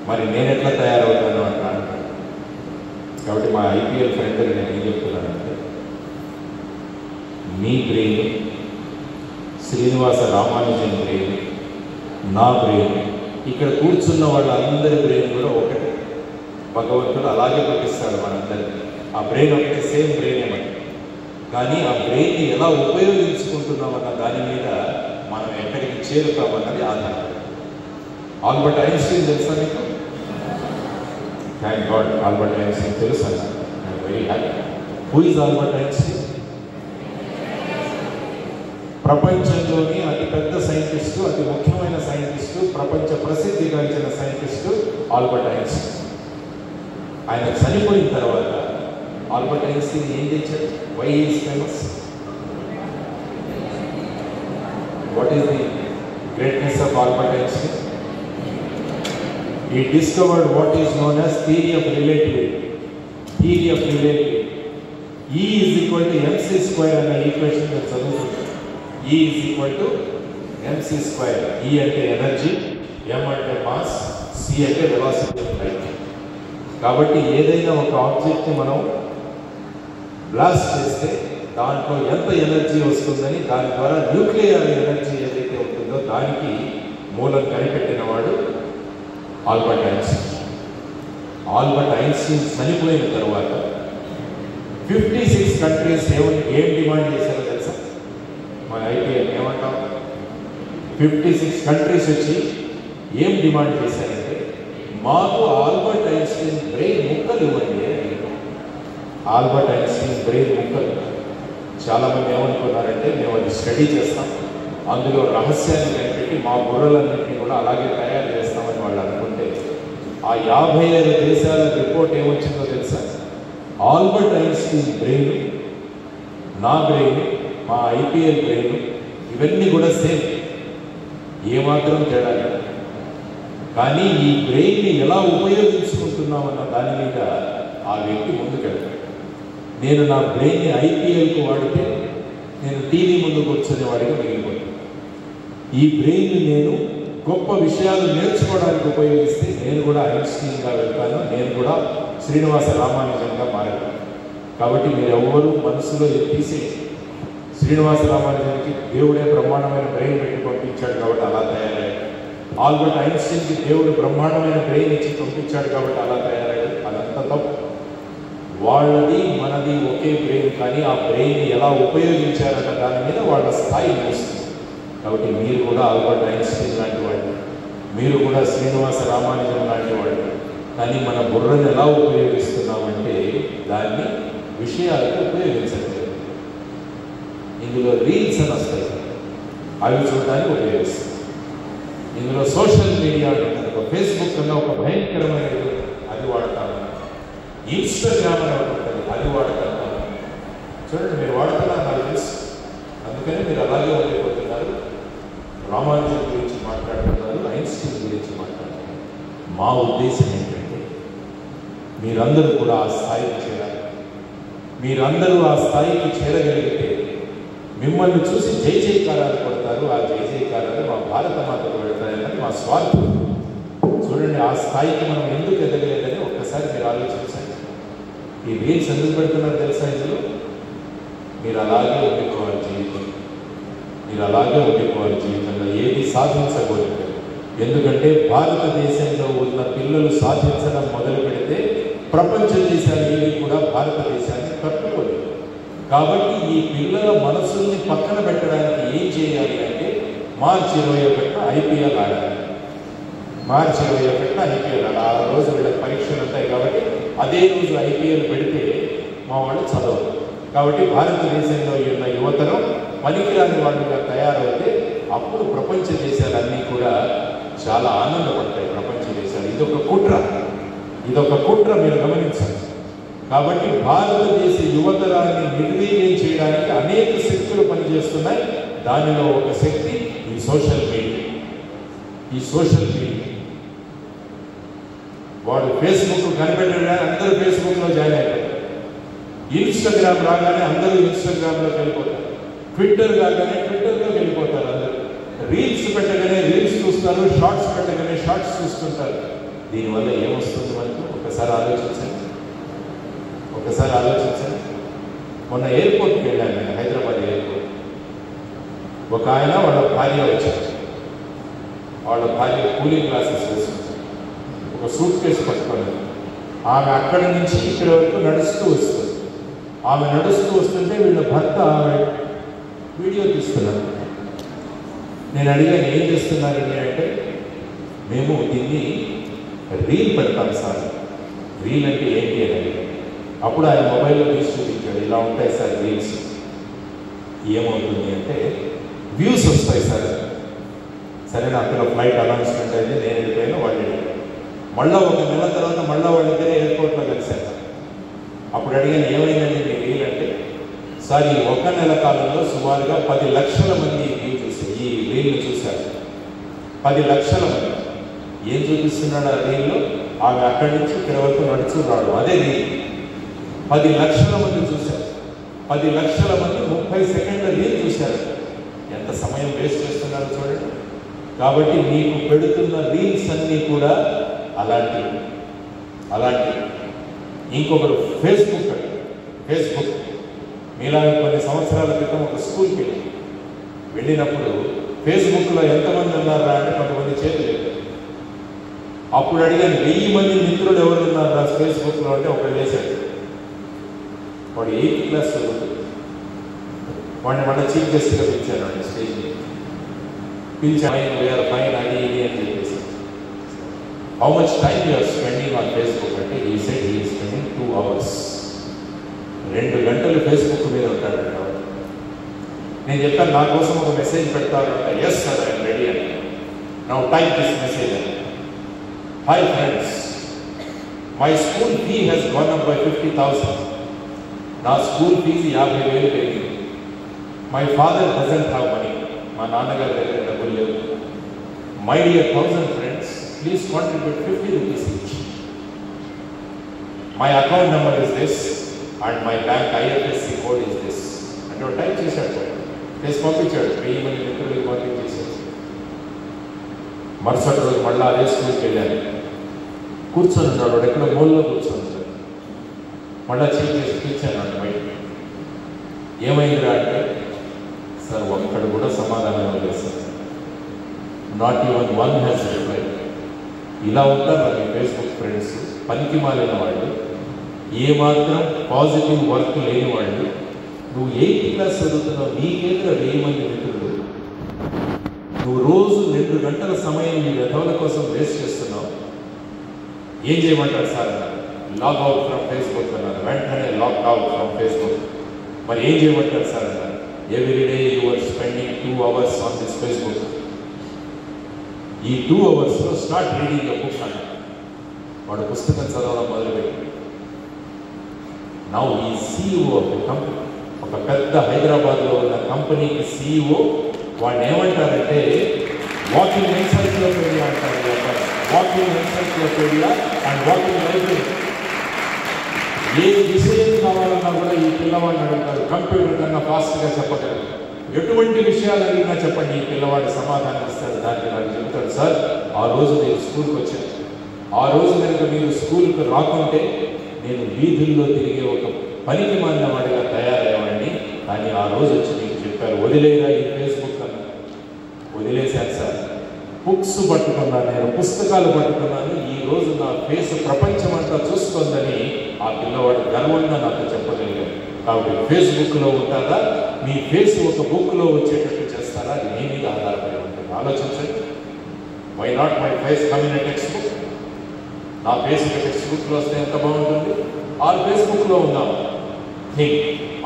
మరి నేను ఎట్లా తయారవుతాను అంటాను. కాబట్టి మా ఐపీఎల్ ఫ్రెండ్ నేను ఏం చెప్తున్నానంటే, మీ బ్రెయిన్, శ్రీనివాస రామానుజన్ బ్రెయిన్, నా బ్రెయిన్, ఇక్కడ కూర్చున్న వాళ్ళందరి బ్రెయిన్ కూడా ఒకటే. భగవంతుడు అలాగే పంపిస్తాడు మనందరికీ. ఆ బ్రెయిన్ ఒకటే, సేమ్ బ్రెయిన్ ఏమంటే, కానీ ఆ బ్రెయిన్ని ఎలా ఉపయోగించుకుంటున్నామన్న దాని మీద మనం ఎక్కడికి చేరుతామన్నది ఆధారం. ఆల్బర్ట్ ఐన్స్టీన్ తెలుసా మీకు? థ్యాంక్ గాడ్, ఆల్బర్ట్ ఐన్స్టీన్ తెలుసా? I'm very happy. Who is Albert Einstein? ప్రపంచంలోని అతిపెద్ద సైంటిస్టు, అతి ముఖ్యమైన సైంటిస్టు, ప్రపంచ ప్రసిద్ధిగాంచిన సైంటిస్టు ఆల్బర్ట్ ఐన్స్టీన్. ఆయన చనిపోయిన తర్వాత ఆల్బర్ట్ ఐన్స్టీన్ ఏం చేశాడు? Why is famous? What is the greatness of Albert Einstein? He discovered what is known as theory of relativity. Theory of relativity. E is equal to mc square అనే equation మీరు చదువుకుంటారు. E is equal to mc square. E అంటే energy, m అంటే mass, c అంటే velocity of light. కాబట్టి ఏదైనా ఒక ఆబ్జెక్ట్ని మనం బ్లాస్ట్ చేస్తే దాంట్లో ఎంత ఎనర్జీ వస్తుందని, దాని ద్వారా న్యూక్లియర్ ఎనర్జీ ఏదైతే ఉంటుందో దానికి మూలం కనిపెట్టిన వాడు ఆల్బర్ట్ ఐన్స్టీన్. ఆల్బర్ట్ ఐన్స్టీన్ చనిపోయిన తర్వాత 56 కంట్రీస్ ఏం డిమాండ్ చేశారో తెలుసా? మన ఐపీఎల్ ఏమంటాం? 56 కంట్రీస్ వచ్చి ఏం డిమాండ్ చేశారంటే, మాకు ఆల్బర్ట్ ఐన్స్టీన్ బ్రెయిన్ ముక్కలు ఇవ్వండి. ఆల్బర్ట్ ఐన్స్టీన్ బ్రెయిన్ ముక్కలు. చాలామంది ఏమనుకున్నారంటే, మేము అది స్టడీ చేస్తాం, అందులో రహస్యాన్ని కనిపెట్టి మా బుర్రలన్నింటినీ కూడా అలాగే తయారు చేస్తామని వాళ్ళు అనుకుంటే, ఆ 55 దేశాల రిపోర్ట్ ఏమొచ్చిందో తెలుసా? ఆల్బర్ట్ ఐన్స్టీన్ బ్రెయిన్, నా బ్రెయిన్, మా ఐపీఎల్ బ్రెయిన్ ఇవన్నీ కూడా సేమ్, ఏమాత్రం తేడా లేదు. కానీ ఈ బ్రెయిన్ని ఎలా ఉపయోగించుకుంటున్నామన్న దాని మీద ఆ వ్యక్తి ముందుకెళ్తాడు. నేను నా బ్రెయిన్ని ఐపీఎల్కు వాడితే నేను టీవీ ముందు కూర్చునే వాడిగా మిగిలిపోతాను. ఈ బ్రెయిన్ని నేను గొప్ప విషయాలు నేర్చుకోవడానికి ఉపయోగిస్తే నేను కూడా ఐన్స్టీన్గా వెళ్తాను, నేను కూడా శ్రీనివాస రామానుజంగా మారాను. కాబట్టి మీరు ఎవరు మనసులో తీసి శ్రీనివాస రామానుజన్కి దేవుడే బ్రహ్మాండమైన బ్రెయిన్ పెట్టి పంపించాడు కాబట్టి అలా తయారయ్యాడు. ఆల్బర్ట్ ఐన్స్టీన్కి దేవుడు బ్రహ్మాండమైన బ్రెయిన్ ఇచ్చి పంపించాడు కాబట్టి అలా తయారయ్యాడు. అదంతా తప్పు. వాళ్ళది మనది ఒకే బ్రెయిన్, కానీ ఆ బ్రెయిన్ని ఎలా ఉపయోగించారన్న దాని మీద వాళ్ళ స్థాయి నిలుస్తుంది. కాబట్టి మీరు కూడా ఆల్బర్ట్ ఐన్స్టీన్ లాంటి వాళ్ళు, మీరు కూడా శ్రీనివాస రామానుజన్ లాంటి వాళ్ళు. కానీ మన బుర్రను ఎలా ఉపయోగిస్తున్నామంటే దాన్ని విషయాలకు ఉపయోగించట్లేదు. ఇందులో రీల్స్ అని వస్తాయి, అవి చూడడానికి ఉపయోగిస్తాం. ఇందులో సోషల్ మీడియా ఉంటుంది, ఒక ఫేస్బుక్ అన్న ఒక భయంకరమైన అది వాడతాము. ఇన్స్టాగ్రామ్ అని ఒకటి ఉంటుంది, అది వాడతాము. చూడండి, మీరు వాడుతున్నారు నాకు తెలుసు, అందుకని మీరు అలాగే ఉండిపోతున్నారు. రామానుజన్ గురించి మాట్లాడుతున్నారు, ఐన్స్టీన్ గురించి మాట్లాడుతున్నారు. మా ఉద్దేశం ఏంటంటే మీరందరూ కూడా ఆ స్థాయికి చేరాలి. మీరందరూ ఆ స్థాయికి చేరగలిగితే మిమ్మల్ని చూసి జై జయకారాలు కొడతారు. ఆ జై జయకారాలు మా భారత మాతకు పెడతాయని మా స్వార్థం. చూడండి, ఆ స్థాయికి మనం ఎందుకు ఎదగలేదని ఒక్కసారి మీరు ఆలోచించండి. ఈ రీల్స్ ఎందుకు పెడుతున్నారు తెలుసా? ఇందులో మీరు అలాగే ఉండిపోవాలి జీవితం, మీరు అలాగే ఉండిపోవాలి జీవితంలో, ఏది సాధించకూడదు. ఎందుకంటే భారతదేశంలో ఉన్న పిల్లలు సాధించడం మొదలు పెడితే ప్రపంచ దేశాలు ఏవి కూడా భారతదేశాన్ని తట్టుకోలేదు. కాబట్టి ఈ పిల్లల మనసుల్ని పక్కన పెట్టడానికి ఏం చేయాలి అంటే మార్చి 21న ఐపీఎల్ ఆడాలి. మార్చి 21న ఐపీఎల్ ఆడాలి. ఆ రోజు వీళ్ళకి పరీక్షలు ఉంటాయి కాబట్టి అదే రోజు ఐపీఎల్ పెడితే మా వాళ్ళు చదవరు. కాబట్టి భారతదేశంలో ఉన్న యువతరం పనికిరాని వాళ్ళుగా తయారవుతే అప్పుడు ప్రపంచ దేశాలన్నీ కూడా చాలా ఆనందపడతాయి. ప్రపంచ దేశాలు ఇదొక కుట్ర మీరు గమనించండి. కాబట్టి భారతదేశ యువతరాన్ని నిర్వీర్యం చేయడానికి అనేక శక్తులు పనిచేస్తున్నాయి. దానిలో ఒక శక్తి ఈ సోషల్ మీడియా. వాడు ఫేస్బుక్ కనిపెట్టడా అందరూ ఫేస్బుక్లో జాయిన్ అయిపోయారు. ఇన్స్టాగ్రామ్ రాగానే అందరూ ఇన్స్టాగ్రామ్లోకి వెళ్ళిపోతారు, ట్విట్టర్ రాగానే ట్విట్టర్లోకి వెళ్ళిపోతారు, అందరూ రీల్స్ పెట్టగానే రీల్స్ చూస్తారు, షార్ట్స్ పెట్టగానే షార్ట్స్ చూస్తుంటారు. దీనివల్ల ఏమొస్తుంది మనకు? ఒకసారి ఆలోచించండి. మొన్న ఎయిర్పోర్ట్కి వెళ్ళాను నేను, హైదరాబాద్ ఎయిర్పోర్ట్. ఒక ఆయన వాళ్ళ భార్య వచ్చారు. వాళ్ళ భార్య కూలింగ్ గ్లాసెస్ వేసుకుంటారు, ఒక సూట్ కేసు పట్టుకోలేదు. ఆమె అక్కడి నుంచి ఇక్కడ వరకు నడుస్తూ వస్తుంది. ఆమె నడుస్తూ వస్తుంటే వీళ్ళ భర్త ఆమె వీడియో తీస్తున్నారు. నేను అడిగాను, ఏం చేస్తున్నారండి అంటే, మేము దీన్ని రీల్ పెడతాం సార్. రీల్ అంటే ఏంటి అని అడిగాను. అప్పుడు ఆయన మొబైల్లో తీసి చూపించాడు, ఇలా ఉంటాయి సార్ రీల్స్. ఏమవుతుంది అంటే వ్యూస్ వస్తాయి సార్. సరేనా, అందులో ఫ్లైట్ అనౌన్స్మెంట్ అయితే నేను వెళ్ళిపోయినా వాళ్ళు వెళ్ళిపోయాను. మళ్ళీ ఒక నెల తర్వాత మళ్ళీ వాళ్ళిద్దరే ఎయిర్పోర్ట్లో కలిశాను. అప్పుడు అడిగాను, ఏమైందండి మీ రీల్ అంటే, సార్ ఈ ఒక నెల కాలంలో సుమారుగా 10 లక్షల మంది ఈ రీల్ని చూశారు. 10 లక్షల మంది. ఏం చూపిస్తున్నాడు ఆ రీల్లో? ఆమె అక్కడి నుంచి ఇక్కడ వరకు నడుచు రాడు, అదే రీల్. 10 లక్షల మంది చూశారు. 10 లక్షల మంది 30 సెకండ్ల రీల్ చూశారు. ఎంత సమయం వేస్ట్ చేస్తున్నారో చూడండి. కాబట్టి మీకు పెడుతున్న రీల్స్ అన్నీ కూడా అలాంటివి. ఇంకొకరు ఫేస్బుక్. మీలాగా కొన్ని సంవత్సరాల క్రితం ఒక స్కూల్కి వెళ్ళినప్పుడు ఫేస్బుక్లో ఎంతమంది ఉన్నారా అంటే కొంతమంది చేతులు లేదు. అప్పుడు అడిగాను, 1000 మంది మిత్రులు ఎవరు ఉన్నారా ఫేస్బుక్లో అంటే ఒకడు వేశాడు. వాడు 8th క్లాస్ చదువుతుంది. వాడిని మళ్ళీ చీఫ్ గెస్ట్గా పిలిచాను. వాడిని స్టేజ్ పిలిచాను, ఫైన్ అది ఇది అని చెప్పేసి. How much time you are spending on Facebook అంటే ఈ said he is spending 2 hours. 2 గంటలు ఫేస్బుక్ మీద ఉంటాడు. నేను చెప్పాను, నా కోసం ఒక మెసేజ్ పెడతాను అంటే, ఎస్ సార్ ఐఎమ్ రెడీ అని. నౌ టైప్ దిస్ మెసేజ్ అని. Hi friends, my school fee has gonna up by 50,000. నా స్కూల్ ఫీజు 50,000 పెరిగింది. My father doesn't have money. మా నాన్నగారి దగ్గర డబ్బులు లేవు. My dear 1000 friends, please contribute 50 rupees each. My account number is this and my bank IFSC code is this అంటే type చేశాడు. చేసి పంపించాడు. 1000 మంది మిత్రులకు పంపించేసాడు. మరుసటి రోజు మళ్ళీ అదే స్కూల్కి వెళ్ళాను. కూర్చొని ఉన్నాడు, వాడు ఎక్కడో మూలలో కూర్చొని ఉన్నాడు. మళ్ళీ చీఫ్ చేసి పిలిచాను అంటే బయట. ఏమైందిరా అంటే, సార్ ఒక్కడు కూడా సమాధానం లేదు sir. Not even one has reply. ఇలా ఉంటారు నా ఫేస్బుక్ ఫ్రెండ్స్, పనికి మాలిన వాళ్ళు, ఏమాత్రం పాజిటివ్ వర్క్ లేని వాళ్ళు. నువ్వు 8th క్లాస్ చదువుతున్నావు, నీకేంద్ర 1000 మంది మిత్రులు. నువ్వు రోజు 2 గంటల సమయం నీ వ్యధవుల కోసం వేస్ట్ చేస్తున్నావు. ఏం చేయమంటారు సార్ అన్నారు. లాగ్ అవుట్ ఫ్రమ్ ఫేస్బుక్ అన్నారు. వెంటనే లాగ్ అవుట్ ఫ్రమ్ ఫేస్బుక్. మరి ఏం చేయమంటారు సార్ అన్నారు. Every day you are spending 2 hours on this Facebook. ఈ 2 hours start reading a book అన్నారు. వాడు పుస్తకం చదవడం మొదలుపెట్టి నౌ ఈ CEO ఆఫ్ ద కంపెనీ, ఒక పెద్ద హైదరాబాద్లో ఉన్న కంపెనీకి CEO. వాడిని ఏమంటారంటే వాకింగ్ ఎన్సైక్లోపీడియా అంటారు. Walking encyclopedia and walking library. ఏ విషయం కావాలన్నా కూడా ఈ పిల్లవాడిని అడుగుతారు. కంప్యూటర్ కన్నా ఫాస్ట్గా చెప్పగలరు. ఎటువంటి విషయాలు అడిగినా చెప్పండి, ఈ పిల్లవాడు సమాధానం ఇస్తాడు. దానికి నాకు చెప్తాడు, సార్ ఆ రోజు నేను స్కూల్కి వచ్చాను, ఆ రోజు కనుక మీరు స్కూల్కి రాకుంటే నేను వీధుల్లో తిరిగే ఒక పనికి మాలిన వాడిగా తయారయ్యేవాడిని. కానీ ఆ రోజు వచ్చి మీకు చెప్పారు, వదిలేరా ఈ ఫేస్బుక్ అన్న. వదిలేశాను సార్. బుక్స్ పట్టుకున్నాను, నేను పుస్తకాలు పట్టుకున్నాను. ఈ రోజు నా ఫేస్ ప్రపంచం అంతా చూస్తుందని ఆ పిల్లవాడు గర్వంగా నాకు చెప్పగలిగాడు. కాబట్టి ఫేస్బుక్లో ఉంటారా, మీ ఫేస్ ఒక బుక్లో వచ్చేటట్టు చేస్తారా, అది మీ మీద ఆధారపడి ఉంటుంది. ఆలోచించండి. Why not my face come in a text book? నా ఫేస్ టెక్స్ట్ బుక్లో వస్తే ఎంత బాగుంటుంది. ఆ ఫేస్బుక్లో ఉన్నాం.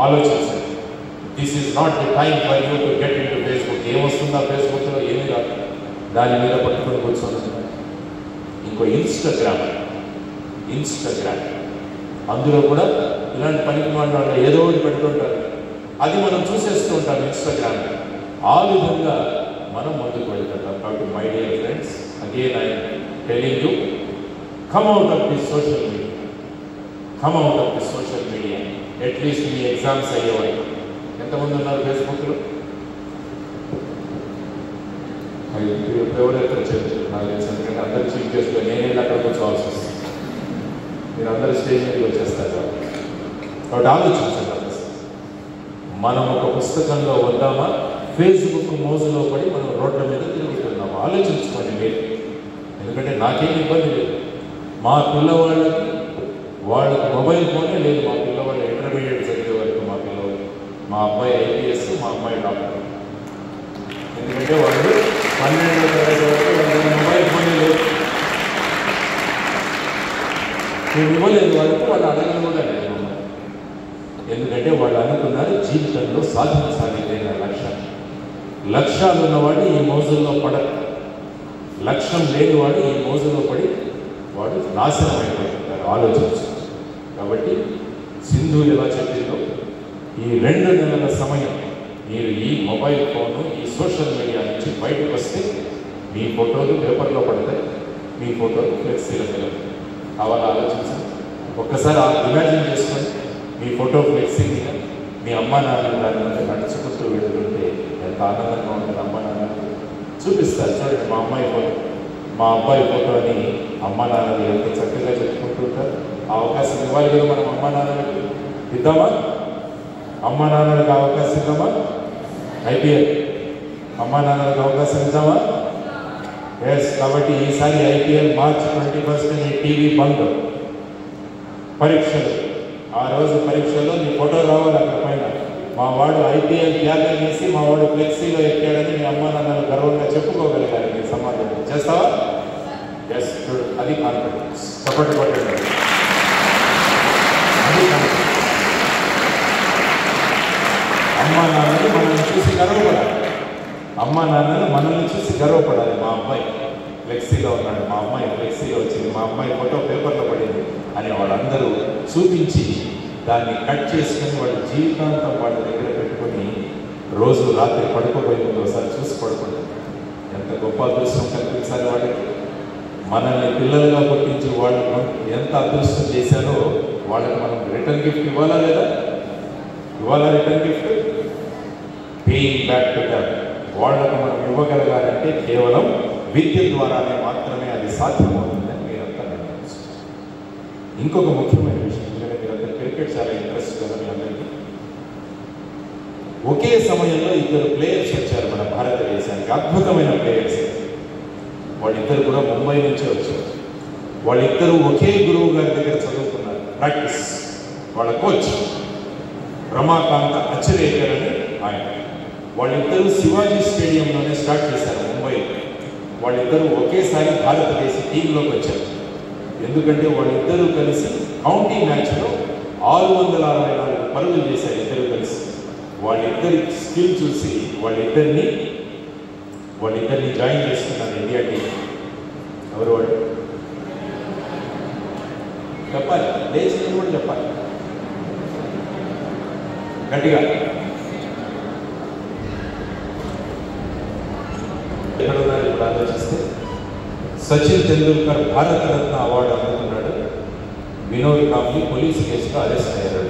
ఆలోచించండి. This is not the time for you to get into Facebook. ఏమొస్తుందా ఫేస్బుక్లో? ఏమి రాదు. దాని మీద పట్టుకొని కూర్చోండి. ఇంకో ఇన్స్టాగ్రామ్. అందులో కూడా ఇలాంటి పనికి మాట్లాడాలి, ఏదో ఒకటి పెడుతుంటారు. అది మనం చూసేస్తూ ఉంటాం ఇన్స్టాగ్రామ్. ఆ విధంగా మనం ముందుకు వెళ్తుంటాం. కాబట్టి my dear friends, again I am telling you, come out of this social media. At least me exams అయ్యేవాళ్ళు. ఎంతమంది ఉన్నారు ఫేస్బుక్లో? ఎవరెక్కడ చెప్పారు నాకు తెలుసు, ఎందుకంటే అందరూ చీట్ చేస్తూ నేనే అక్కడ కూర్చోవాల్సి వస్తుంది. మీరు అందరూ స్టేజ్ మీదకి వచ్చేస్తారు కాబట్టి ఆలోచించండి. మనం ఒక పుస్తకంలో వద్దామా, ఫేస్బుక్ మోజులో పడి మనం రోడ్ల మీద తిరుగుతున్నాము? ఆలోచించుకోండి మీరు. ఎందుకంటే నాకేం ఇబ్బంది లేదు, మా పిల్లవాళ్ళకి వాళ్ళకి మొబైల్ ఫోనే లేదు. మా పిల్లవాళ్ళు ఇంటర్మీడియట్ చదివే వరకు మా పిల్లవాళ్ళు, మా అబ్బాయి ఐపీఎస్, మా అమ్మాయి డాక్టర్. ఎందుకంటే వాళ్ళు 12వ తరగతి వరకు వాళ్ళకి మొబైల్ ఫోనే లేదు. మేము ఇవ్వలేదు వాళ్ళకి, వాళ్ళు అడగడం కూడా లేదు. ఎందుకంటే వాళ్ళు అనుకున్నారు జీవితంలో సాధించాలి లక్ష్యాలు ఉన్నవాడు ఈ మోజుల్లో పడరు, లక్ష్యం లేనివాడు ఈ మోజులో పడి వాడు నాశనం అయిపోతుంటారు. ఆలోచించు. కాబట్టి సింధు ఎలా చెప్పిందో, ఈ 2 నెలల సమయం మీరు ఈ మొబైల్ ఫోను, ఈ సోషల్ మీడియా నుంచి బయటకు వస్తే మీ ఫోటోలు పేపర్లో పడతాయి, మీ ఫోటోలు ఫ్లెక్సీలో పెరుగుతాయి. కావాలా ఆలోచించండి. ఒక్కసారి ఇమాజిన్ చేసుకోండి, మీ ఫోటో ఫ్లెక్సీ మీద మీ అమ్మా నాన్నలు దాని మీద నడుచుకుంటూ వెళ్తుంటే ఎంత ఆనందంగా ఉంటుంది. అమ్మా నాన్నలు చూపిస్తారు, చూడండి మా అమ్మాయి ఫోటో, మా అబ్బాయి ఫోటో అని అమ్మా నాన్నలు ఎంత చక్కగా చెప్పుకుంటూ ఉంటారు. ఆ అవకాశం ఇవ్వాలి కదా మనం అమ్మా నాన్నలకు. ఇద్దామా? అమ్మా నాన్నలకు అవకాశం ఇద్దామా? ఐపీఎల్ అమ్మా నాన్నలకు అవకాశం ఇద్దామా? ఎస్. కాబట్టి ఈసారి ఐపీఎల్ March 21 టీవీ బంద్. పరీక్షలు, ఆ రోజు పరీక్షలో నీ ఫోటో రావాలి అక్కడ పైన. మా వాడు ఐపీఎల్ త్యాగం చేసి మా వాడు ఫ్లెక్సీలో ఎక్కాడని మీ అమ్మా నాన్నలు గర్వంగా చెప్పుకోగలిగారు. మీ సమాజంలో చేస్తావా? ఎస్. చూడు, అది కాన్ఫిడెన్స్. సపోర్ట్ కొట్టండి. అది కాన్ఫిడెన్స్. అమ్మా నాన్నలు మనల్ని చూసి గర్వపడాలి. అమ్మా నాన్నలు మనల్ని చూసి గర్వపడాలి. మా అబ్బాయి ఫ్లెక్సీలో ఉన్నాడు, మా అమ్మాయి ఫ్లెక్సీలో వచ్చింది, మా అమ్మాయి ఫోటో పేపర్లో పడింది అని వాళ్ళందరూ చూపించి దాన్ని కట్ చేసుకుని వాళ్ళ జీవితాంతం వాళ్ళ దగ్గర పెట్టుకొని రోజు రాత్రి పడుకోబోయే ముందు ఒకసారి చూసి పడుకుంటారు. ఎంత గొప్ప అదృష్టం కల్పించాలి వాళ్ళకి. మనల్ని పిల్లలుగా పుట్టించి వాళ్ళు ఎంత అదృష్టం చేశారో వాళ్ళకి మనం రిటర్న్ గిఫ్ట్ ఇవ్వాలా లేదా? ఇవ్వాలా return gift? Paying back to them. వాళ్ళకు మనం ఇవ్వగలగాలంటే కేవలం విద్య ద్వారానే మాత్రమే అది సాధ్యమవుతుందని మీరంతా గమనించు. ఇంకొక ముఖ్యమైన విషయం, ఎందుకంటే మీరందరూ క్రికెట్ చాలా ఇంట్రెస్ట్ కదా మీ అందరికీ. ఒకే సమయంలో 2 ప్లేయర్స్ వచ్చారు మన భారతదేశానికి, అద్భుతమైన ప్లేయర్స్. వాళ్ళిద్దరు కూడా ముంబై నుంచే వచ్చారు. వాళ్ళిద్దరూ ఒకే గురువు గారి దగ్గర చదువుకున్నారు, ప్రాక్టీస్. వాళ్ళ కోచ్ రమాకాంత అచ్చరేకర్ అని ఆయన. వాళ్ళిద్దరూ శివాజీ స్టేడియంలోనే స్టార్ట్ చేశారు ముంబైలో. వాళ్ళిద్దరూ ఒకేసారి భారతదేశ టీంలోకి వచ్చారు. ఎందుకంటే వాళ్ళిద్దరూ కలిసి కౌంటీ మ్యాచ్లో 664 పరుగులు చేశారు ఇద్దరు కలిసి. వాళ్ళిద్దరి స్కిల్ చూసి వాళ్ళిద్దరిని జాయిన్ చేసుకున్నారు ఇండియా టీం. ఎవరు వాళ్ళు చెప్పాలి, లేచి కూడా చెప్పాలి గట్టిగా. ఎక్కడున్నారు ఇప్పుడు ఆలోచిస్తే? సచిన్ టెండూల్కర్ భారతరత్న అవార్డు అందుకున్నాడు. వినోద్ కాంబ్లీ పోలీస్ కేసులో అరెస్ట్ అయ్యారు.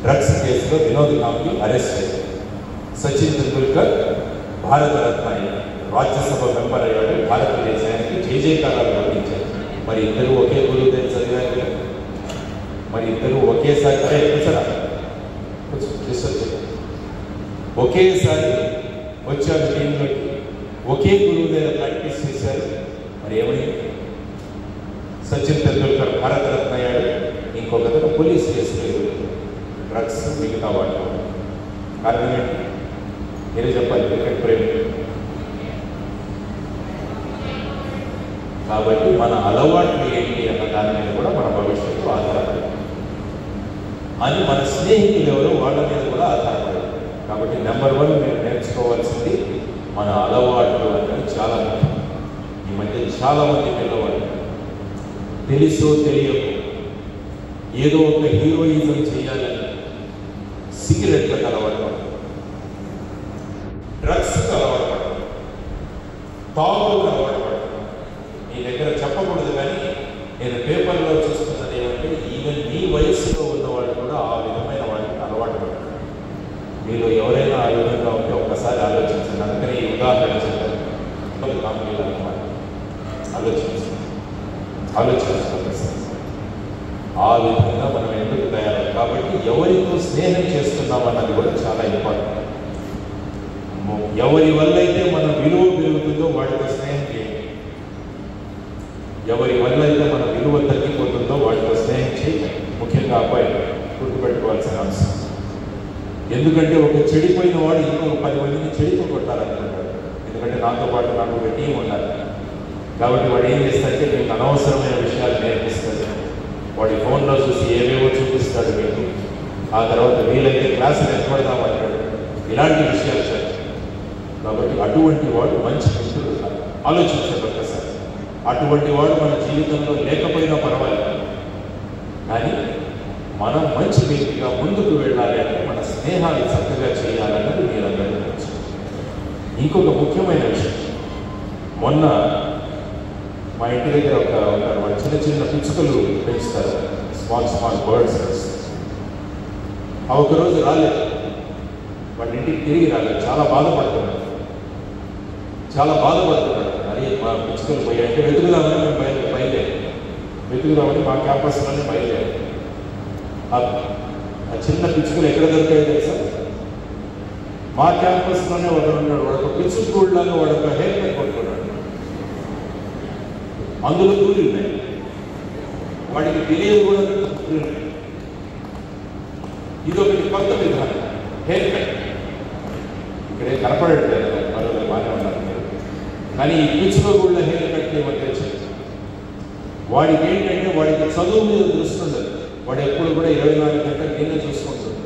డ్రగ్స్ కేసులో వినోద్ కాంబ్లీ అరెస్ట్ అయ్యారు. సచిన్ టెండూల్కర్ భారతరత్న అయ్యాడు, రాజ్యసభ మెంబర్ అయ్యాడు, భారతదేశానికి జయజయకారాలు వర్తించారు. మరి ఇద్దరు ఒకే గురువు దగ్గర చదివారు, మరి ఇద్దరు ఒకేసారి ఒకేసారి వచ్చారు టీంలోకి, ఒకే గురువు దగ్గర ప్రాక్టీస్ చేశారు. మరి ఏమని? సచిన్ టెండూల్కర్ భారతరత్న అయ్యాడు, ఇంకొకరు పోలీస్ కేసులో డ్రగ్స్, మిగతా వాళ్ళు. కారణం ఏంటి? మీరే చెప్పాలి, క్రికెట్ ప్రేమి. కాబట్టి మన అలవాట్లు ఏంటి అన్న దాని మీద కూడా మన భవిష్యత్తు ఆధారపడి, అని మన స్నేహితులు ఎవరో వాళ్ళ మీద కూడా ఆధారపడాలి. కాబట్టి నెంబర్ 1 మీరు నేర్చుకోవాల్సింది మన అలవాట్లు అనేది చాలా ముఖ్యం. ఈ మధ్య చాలామంది పిల్లవాళ్ళు తెలుసో తెలియకో ఏదో ఒక హీరోయిజం చేయాలని సిగరెట్లకు అలవాటు పడతారు, డ్రగ్స్కి అలవాటు పడతారు, తాగులకు అలవాటు పడతారు. మీ దగ్గర చెప్పకూడదు కానీ నేను పేపర్లో చూస్తున్నది ఏమంటే ఈవెన్ మీ వయసులో ఉన్నవాళ్ళు ఆలోచించుకోవాలి. ఆ విధంగా మనం ఎందుకు తయారు కాబట్టి ఎవరితో స్నేహం చేస్తున్నామన్నది కూడా చాలా ఇంపార్టెంట్. ఎవరి వల్ల అయితే మన విలువ పెరుగుతుందో వాటితో స్నేహం చేయండి. ఎవరి వల్ల అయితే మన విలువ తగ్గిపోతుందో వాటితో స్నేహం చేయండి. ముఖ్యంగా అబ్బాయిలు గుర్తుపెట్టుకోవాల్సిన అంశం. ఎందుకంటే ఒక చెడిపోయిన వాడు ఇంకొక 10 మందిని చెడిపోగొట్టాలనుకుంటాడు. ఎందుకంటే నాతో పాటు నాకు ఒక టీం ఉండాలి. కాబట్టి వాడు ఏం చేస్తాడంటే మీకు అనవసరమైన విషయాలు నేర్పిస్తాడు. వాడి ఫోన్లో చూసి ఏవేవో చూపిస్తాడు మీకు. ఆ తర్వాత వీలైతే క్లాసులు ఎత్తుపడదామంటాడు. ఇలాంటి విషయాలు సార్. కాబట్టి అటువంటి వాడు మంచి మిత్రుడు కాదు. ఆలోచించండి ఒక్కసారి. అటువంటి వాడు మన జీవితంలో లేకపోయినా పర్వాలేదు, కానీ మనం మంచి వ్యక్తిగా ముందుకు వెళ్ళాలి అంటే మన స్నేహాలు చక్కగా చేయాలన్నది మీరందరూ తెలుసు. ఇంకొక ముఖ్యమైన విషయం, మొన్న మా ఇంటి దగ్గర ఒక చిన్న చిన్న పిచ్చుకలు పెంచుతారు, స్మాల్ బర్డ్స్. ఆ ఒకరోజు రాలేదు, వాళ్ళ ఇంటికి తిరిగి రాలేదు. చాలా బాధపడుతున్నాడు. అది మా పిచ్చుకలు పోయి అంటే వెతుకుదామని మేము వెతుకుదామని మా క్యాంపస్లోనే బయలుదేరాం. ఆ చిన్న పిచ్చుకలు ఎక్కడ దొరికాయో తెలుసా? మా క్యాంపస్లోనే వాడు ఉన్నాడు. వాడు ఒక పిచ్చుకూళ్ళలాగా వాడు ఒక హెయిర్ కట్ కొట్టుకున్నాడు. అందులో దూరి ఉన్నాయి, వాడికి తెలియదు కూడా. ఇదొకటి కొత్త విధానం, హెయిర్ కట్. ఇక్కడే కనపడట్లేదు, మరొకరు బాగానే ఉన్నారు. కానీ ఈ పిచ్చుకూళ్ళ హెయిర్ కట్ ఏమంటే వాడికి ఏంటంటే వాడికి చదువు మీద దృష్టి ఉండదు. వాడు ఎప్పుడు కూడా 24 గంటలు నేనే చూసుకుంటాడు.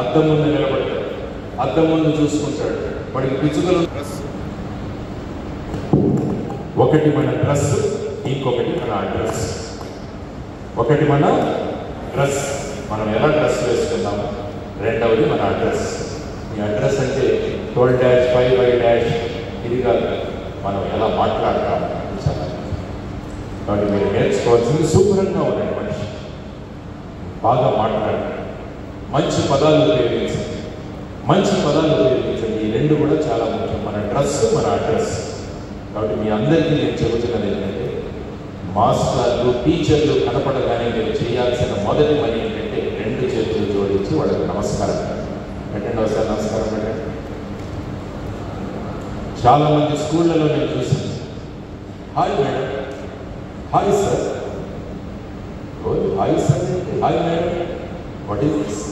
అద్దం ముందు నిలబడతాడు, అద్దం ముందు చూసుకుంటాడు. వాడికి పిచ్చుకలు ఒకటి మన డ్రెస్, ఇంకొకటి మన అడ్రస్. ఒకటి మన డ్రెస్, మనం ఎలా డ్రెస్ వేసుకున్నాము. రెండవది మన అడ్రస్. ఈ అడ్రస్ అంటే 12-5 ఇది కాదు, మనం ఎలా మాట్లాడతాం. కాబట్టి మీరు నేర్చుకోవాల్సింది శుభ్రంగా ఉండండి. మనిషి బాగా మాట్లాడండి, మంచి పదాలు ఉపయోగించండి. ఈ రెండు కూడా చాలా ముఖ్యం, మన డ్రెస్, మన అడ్రస్. కాబట్టి మీ అందరికీ నేను చెబుతున్నది ఏంటంటే, మాస్టర్లు టీచర్లు కనపడగానే మీరు చేయాల్సిన మొదటి పని ఏంటంటే 2 చేతులు జోడించి వాళ్ళకి నమస్కారం పెట్టండి. ఒకసారి నమస్కారం పెట్టండి. చాలా మంది స్కూళ్ళలో నేను చూసాను, hi madam, hi sir, hi sir, hi madam, what is this?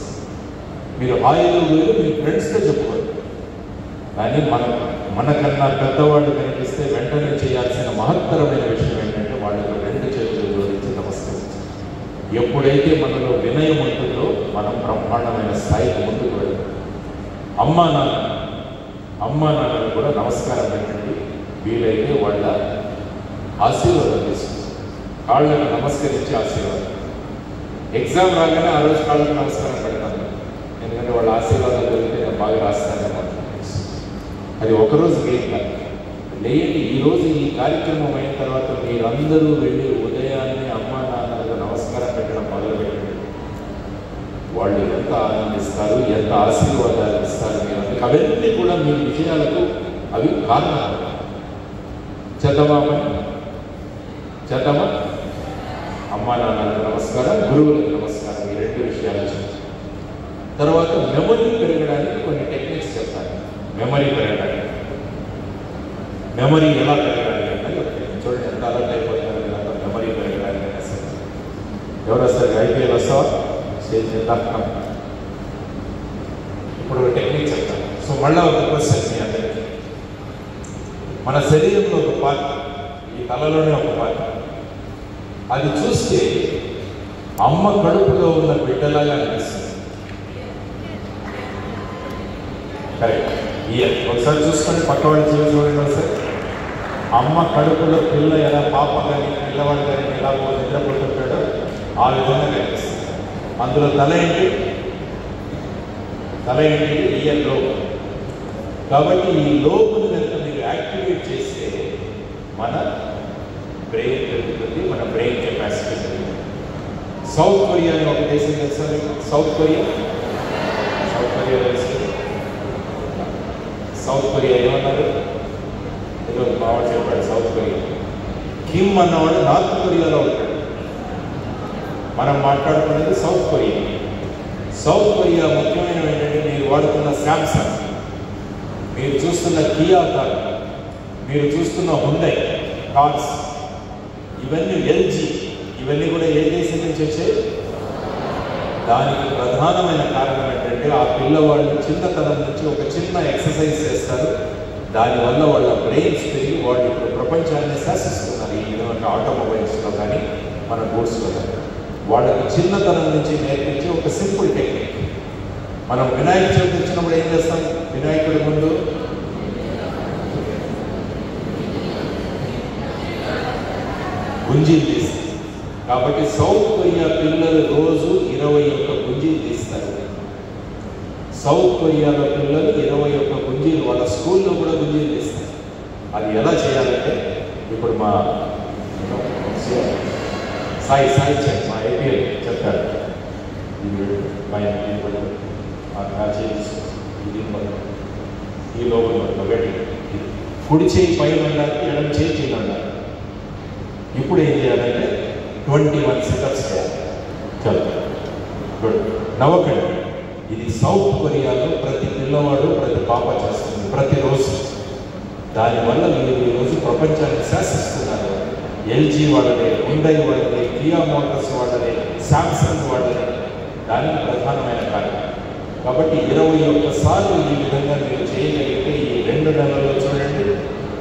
మీరు హాయిలో వేరు మీ ఫ్రెండ్స్తో చెప్పుకోండి. కానీ మనకన్నా పెద్దవాళ్ళు కనిపిస్తే వెంటనే చేయాల్సిన మహత్తరమైన విషయం ఏంటంటే వాళ్ళకి 2 చేతులు జోడించి నమస్కరించాలి. ఎప్పుడైతే మనలో వినయం ఉంటుందో మనం బ్రహ్మాండమైన స్థాయికి ముందుకు వెళ్తాం. అమ్మా నాన్నలు కూడా నమస్కారం పెట్టండి. వీలైతే వాళ్ళ ఆశీర్వాదం తీసుకోండి. కాళ్ళకు నమస్కరించి ఆశీర్వాదం. ఎగ్జామ్ రాగానే ఆ రోజు కాళ్ళకు నమస్కారం పెడతాను, ఎందుకంటే వాళ్ళ ఆశీర్వాదం దొరికితే నేను బాగా రాస్తానన్నమాట. అది ఒకరోజు లేయండి. ఈరోజు ఈ కార్యక్రమం అయిన తర్వాత మీరందరూ వెళ్ళి ఉదయాన్నే అమ్మా నాన్నలకు నమస్కారం పెట్టడం మొదలుపెట్టండి. వాళ్ళు ఎంత ఆనందిస్తారు, ఎంత ఆశీర్వాదాలు ఇస్తారు. మీరు అవన్నీ కూడా మీ విజయాలకు అవి కారణాలు. చేద్దామా అమ్మా నాన్నలకు నమస్కారం, గురువులకు నమస్కారం. ఈ 2 విషయాలు తర్వాత మెమరీ పెరగడానికి కొన్ని టెక్నిక్స్ చెప్తాను. మెమరీ ఎలా పెరగాలి అంటే చూడండి, ఎంత అలర్ట్ అయిపోతున్నారు కదా మెమరీ పెరగడానికి. ఎవరు వస్తారు? ఐపీఎల్ వస్తావా? స్టేజ్ ఇప్పుడు ఒక టెక్నిక్ చెప్తాను. సో మళ్ళీ ఒక క్వశ్చన్ మీ అందరికీ. మన శరీరంలో ఒక పార్ట్, ఈ తలలోనే ఒక పార్ట్, అది చూస్తే అమ్మ కడుపులో ఉన్న బిడ్డలాగా అనిపిస్తుంది. కరెక్ట్. ఒకసారి చూసుకొని పక్క వాళ్ళు చూడండి. ఒకసారి అమ్మ కడుపులో పిల్ల ఎలా, పాప కానీ పిల్లవాడు కానీ ఎలా నిద్రపోతుంటాడో ఆ విధంగా కనిపిస్తుంది. అందులో తల ఏంటి? Year lobe. కాబట్టి ఈ లోబును కనుక మీరు యాక్టివేట్ చేస్తే మన బ్రెయిన్ పెరుగుతుంది, మన బ్రెయిన్ కెపాసిటీ పెరుగుతుంది. సౌత్ కొరియా అని ఒక దేశం తెలుసా మీకు? సౌత్ కొరియా తెలుసు. సౌత్ కొరియా ఏమన్నారు? ఈరోజు బాగా చెప్పాడు. సౌత్ కొరియా కిమ్ అన్నవాడు నార్త్ కొరియాలో ఉంటాడు. మనం మాట్లాడుకునేది సౌత్ కొరియా. సౌత్ కొరియా ముఖ్యమైనవి ఏంటంటే మీరు వాడుతున్న శాంసంగ్, మీరు చూస్తున్న కియా కార్, మీరు చూస్తున్న హుండై కార్స్, ఇవన్నీ ఎల్జీ, ఇవన్నీ కూడా ఏ దేశం నుంచి వచ్చాయి? దానికి ప్రధానమైన కారణం ఏంటంటే ఆ పిల్లవాళ్ళు చిన్నతనం నుంచి ఒక చిన్న ఎక్సర్సైజ్ చేస్తారు. దానివల్ల వాళ్ళ బ్రెయిన్స్ పెరిగి వాళ్ళు ఇప్పుడు ప్రపంచాన్ని శాసిస్తున్నారు. ఈ విధంగా ఆటోమొబైల్స్లో కానీ మన గూడ్స్లో కానీ వాళ్ళకి చిన్నతనం నుంచి నేర్పించే ఒక సింపుల్ టెక్నిక్. మనం వినాయక చవితి వచ్చినప్పుడు ఏం చేస్తాం? వినాయకుడి ముందు గుంజీలు తీస్తాం. కాబట్టి సౌత్ కొరియా పిల్లలు రోజు 21 గుంజీలు తీస్తారు. సౌత్ కొరియాలో పిల్లలు 21 గుంజీలు వాళ్ళ స్కూల్లో కూడా గుంజీలు తీస్తారు. అది ఎలా చేయాలంటే ఇప్పుడు మా సాయి చెక్ మా ఏపీఎల్ చెప్తారు. ఈ లోపల గట్టి కుడి చేయి పైన ఉండాలి, ఎడం చేయి కింద ఉండాలి. ఇప్పుడు ఏం చేయాలంటే 21 సిటప్స్ చేయాలి. చదువు గుడ్. నవ్వకండి. ఇది సౌత్ కొరియాలో ప్రతి పిల్లవాడు ప్రతి పాప చేస్తుంది ప్రతిరోజు. దానివల్ల మీరు ఈరోజు ప్రపంచాన్ని శాసిస్తున్నారు. ఎల్జీ వాళ్ళదే, హుండై వాళ్ళదే, కియా మోటార్స్ వాళ్ళదే, శాంసంగ్ వాళ్ళదే. దానికి ప్రధానమైన కారణం. కాబట్టి 21 సార్లు ఈ విధంగా మీరు చేయగలిగితే ఈ 2 నెలల్లో చూడండి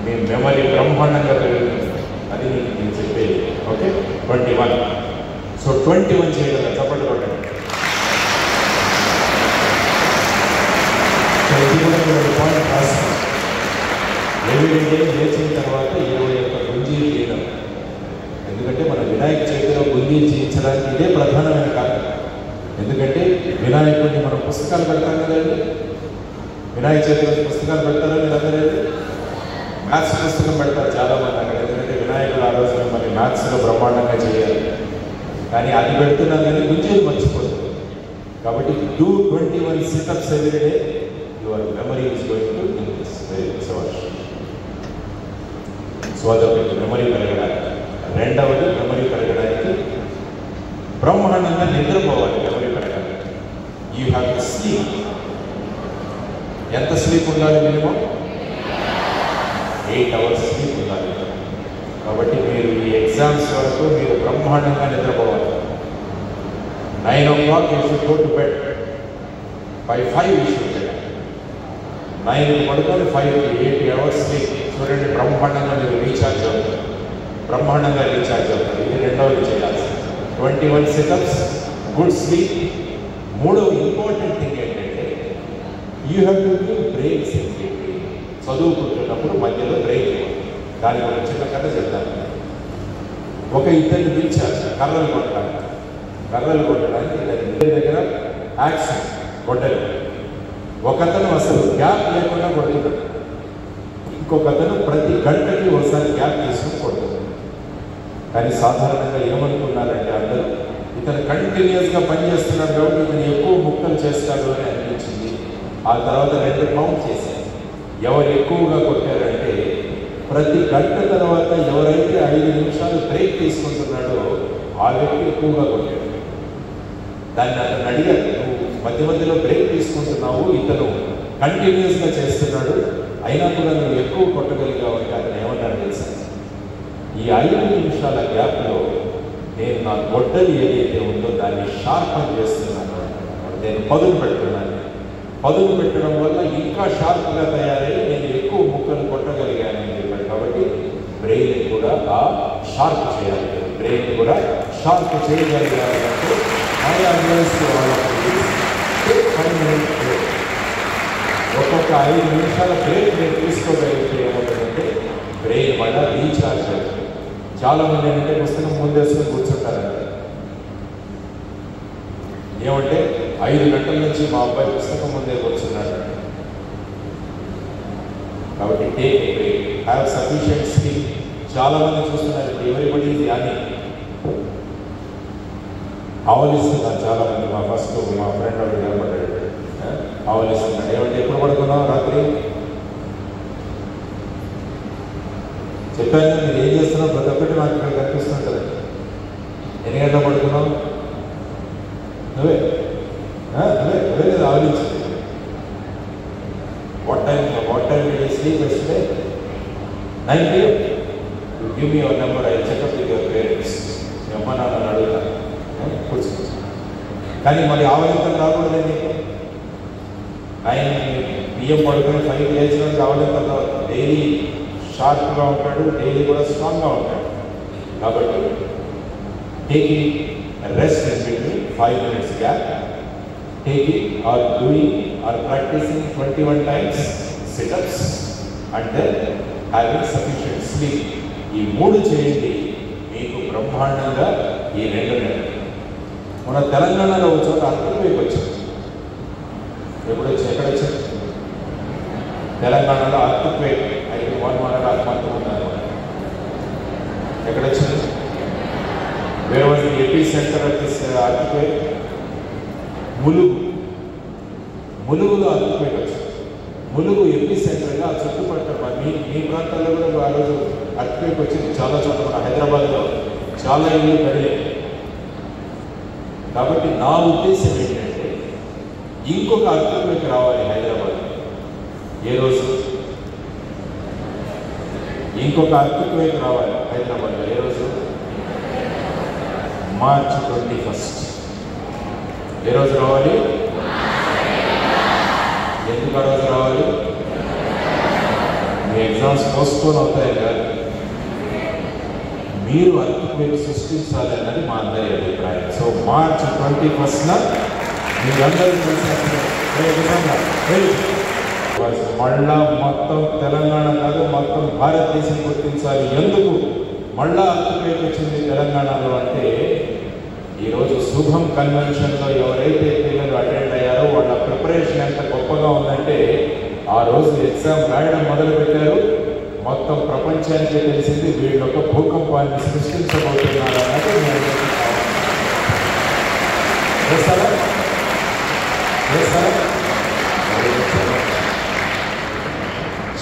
మీ మెమరీ బ్రహ్మాండంగా పెరుగుతుంది. అది నేను చెప్పేది. ఓకే, 21. సో 21 చేయగలరా? చప్పట్లు కొట్టండి. ఇది కూడా మీరు పాయింట్ రాస్తాం. ఎవ్రీడే లేచిన తర్వాత 21 గుంజీలు చేయడం. ఎందుకంటే మన వినాయక చవితిలో గుంజీలు చేయించడానికి ఇదే ప్రధానమైన కారణం. ఎందుకంటే వినాయకుడిని మనం పుస్తకాలు పెడతాం కదండి. వినాయక చవితిలో పుస్తకాలు పెడతారా మీరు అందరూ? మ్యాథ్స్ పుస్తకం పెడతారు చాలామంది అక్కడ. ఎందుకంటే వినాయకుడు ఆ రోజు మరి మ్యాథ్స్లో బ్రహ్మాండంగా చేయాలి. కానీ అది పెడుతున్నా కానీ గుంజీలు మర్చిపోతుంది. కాబట్టి do 21 sit-ups everyday. Your memory is going to increase very much. So అదొకటి మెమరీ పెరగడానికి. రెండవది మెమరీ పెరగడానికి బ్రహ్మాండంగా నిద్రపోవాలి. మెమరీ పెరగడానికి యూ హ్యావ్ టు స్లీప్. ఎంత స్లీప్ ఉండాలి? మినిమం 8 hours స్లీప్ ఉండాలి. కాబట్టి మీరు ఈ ఎగ్జామ్స్ వరకు మీరు బ్రహ్మాండంగా నిద్రపోవాలి. 9 o'clock you should go to bed. By 5 you should bed. 9 పడుకొని 5 to 8 hours స్లీప్. చూడండి బ్రహ్మాండంగా మీరు రీఛార్జ్ అవుతారు. బ్రహ్మాండంగా రీఛార్జ్ అవుతారు. ఇది రెండవది చేయాల్సింది. 21 సిటప్స్, గుడ్ స్లీప్. మూడవ ఇంపార్టెంట్ థింగ్ ఏంటంటే you have to give breaks. చదువుకుంటున్నప్పుడు మధ్యలో బ్రేక్. దానికి ఒక చిన్న కథ చెప్తాను. ఒక ఇద్దరిని పిలిచారు కర్రలు కొట్టడానికి. ఇద్దరి దగ్గర యాక్షన్ కొట్టలు. ఒకతను అసలు గ్యాప్ లేకుండా కొడుతున్నాడు. ఇంకొక అతను ప్రతి గంటకి ఒకసారి గ్యాప్ తీసుకుని కొడుతున్నాడు. కానీ సాధారణంగా ఏమనుకున్నారంటే అందరూ ఇతను కంటిన్యూస్గా పనిచేస్తున్నాడు కాబట్టి ఇతను ఎక్కువ ముక్కలు చేస్తాడు అని అనిపించింది. ఆ తర్వాత 2 కౌంట్ చేశారు. ఎవరు ఎక్కువగా కొట్టారంటే ప్రతి గంట తర్వాత ఎవరైతే 5 నిమిషాలు బ్రేక్ తీసుకుంటున్నాడో ఆ వ్యక్తి ఎక్కువగా కొట్టాడు. దాన్ని అతను అడిగారు, నువ్వు మధ్య మధ్యలో బ్రేక్ తీసుకుంటున్నావు, ఇతను కంటిన్యూస్గా చేస్తున్నాడు, అయినా కూడా నువ్వు ఎక్కువ కొట్టగలిగావంటే అతను ఏమన్నాడు తెలుసా? ఈ 5 నిమిషాల గ్యాప్లో నేను నా గొడ్డలి ఏదైతే ఉందో దాన్ని షార్పన్ చేస్తున్నాను, నేను పదును పెడుతున్నాను. పదును పెట్టడం వల్ల ఇంకా షార్ప్గా తయారై నేను ఎక్కువ ముక్కలు కొట్టగలిగాను అని చెప్పాడు. కాబట్టి బ్రెయిన్ కూడా షార్ప్ చేయాలి. బ్రెయిన్ కూడా షార్ప్ చేయగలిగాలంటే ఆయా వాళ్ళకి 5 minutes బ్రేక్. ఒక్కొక్క 5 నిమిషాల బ్రేక్ నేను తీసుకోగలిగితే ఏమవుతుందంటే బ్రెయిన్ వల్ల రీఛార్జ్ అవుతుంది. చాలామంది ఏంటంటే పుస్తకం ముందేసుకొని కూర్చుంటారంట. ఏమంటే 5 గంటల నుంచి మా అబ్బాయి పుస్తకం ముందే కూర్చున్నాడు. కాబట్టి take a break, have sufficient sleep. చాలామంది చూస్తున్నారు ఎవరిబడి ఇది అని ఆవలిస్తున్నారు. చాలామంది మా ఫ్రెండ్ ఒకటి కనపడ్డాడు, ఆవలిస్తున్నాడు. ఏమంటే ఎప్పుడు పడుకున్నావు రాత్రి? చెప్పాను మీరు ఏం చేస్తున్నావు ప్రతి ఒక్కటి నాకు ఇక్కడ కనిపిస్తుంటుంది. ఎన్ని గంటలు పడుకున్నావు నువ్వే లేదా ఆలోచించు. What time did you sleep yesterday? 9 PM. You give me your number, I'll check up with your parents. మీ అమ్మ నాన్నని అడుగుతాను కూర్చో. కానీ మరి ఆవలింతలు రాకూడదు నీకు. 9 PM పడుకుని 5 లేచినప్పుడు ఆవలింతలు రావు. డైలీ షార్ప్గా ఉంటాడు, డైలీ కూడా స్ట్రాంగ్గా ఉంటాడు. కాబట్టి taking rest in between 5 minutes gap, taking or doing or practicing 21 times sit-ups and then having sufficient sleep. ఈ 3 చేయండి, మీకు బ్రహ్మాండంగా ఈ 2 నెలలు. మన తెలంగాణలో ఒక చోట అర్థమైపు వచ్చింది. ఎప్పుడు వచ్చి ఎక్కడ వచ్చింది? తెలంగాణలో అర్థక్వేక్ అయితే 1.5 month ఉన్నారు. ఎక్కడ వచ్చింది? Where was the epicentre of this earthquake? ములుగులో అర్థక్వేక్ వచ్చింది. ములుగు ఎపీ సెంటర్గా చుట్టుపక్కల మీ ప్రాంతాల్లో కూడా ఆ రోజు అర్థక్వేక్ వచ్చింది. చాలా చోట్ల మన హైదరాబాద్లో చాలా ఇల్లు కదిలేదు. కాబట్టి నా ఉద్దేశం ఏంటంటే ఇంకొక అర్థక్వేక్ రావాలి హైదరాబాద్. ఏ రోజు? ఇంకొక అర్థక్వేక్ రావాలి హైదరాబాద్లో. ఏ రోజు? March 21st. ఏ రోజు రావాలి? ఎందుకు ఆ రోజు రావాలి? మీ ఎగ్జామ్స్ పోస్ట్పోన్ అవుతాయి కాదు, మీరు అర్థక్వేక్ సృష్టించాలి అన్నది మా అందరి అభిప్రాయం. సో March 21st మీరందరూ మళ్ళా మొత్తం తెలంగాణ కాదు మొత్తం భారతదేశం గుర్తించాలి. ఎందుకు మళ్ళా అర్థక్వేక్ వచ్చింది తెలంగాణలో అంటే, ఈరోజు శుభం కన్వెన్షన్లో ఎవరైతే పిల్లలు అటెండ్ అయ్యారో వాళ్ళ ప్రిపరేషన్ ఎంత గొప్పగా ఉందంటే, ఆ రోజు ఎగ్జామ్ రాయడం మొదలుపెట్టారు, మొత్తం ప్రపంచానికి తెలిసింది వీళ్ళు ఒక భూకంపాన్ని సృష్టించబోతున్నారు అన్నది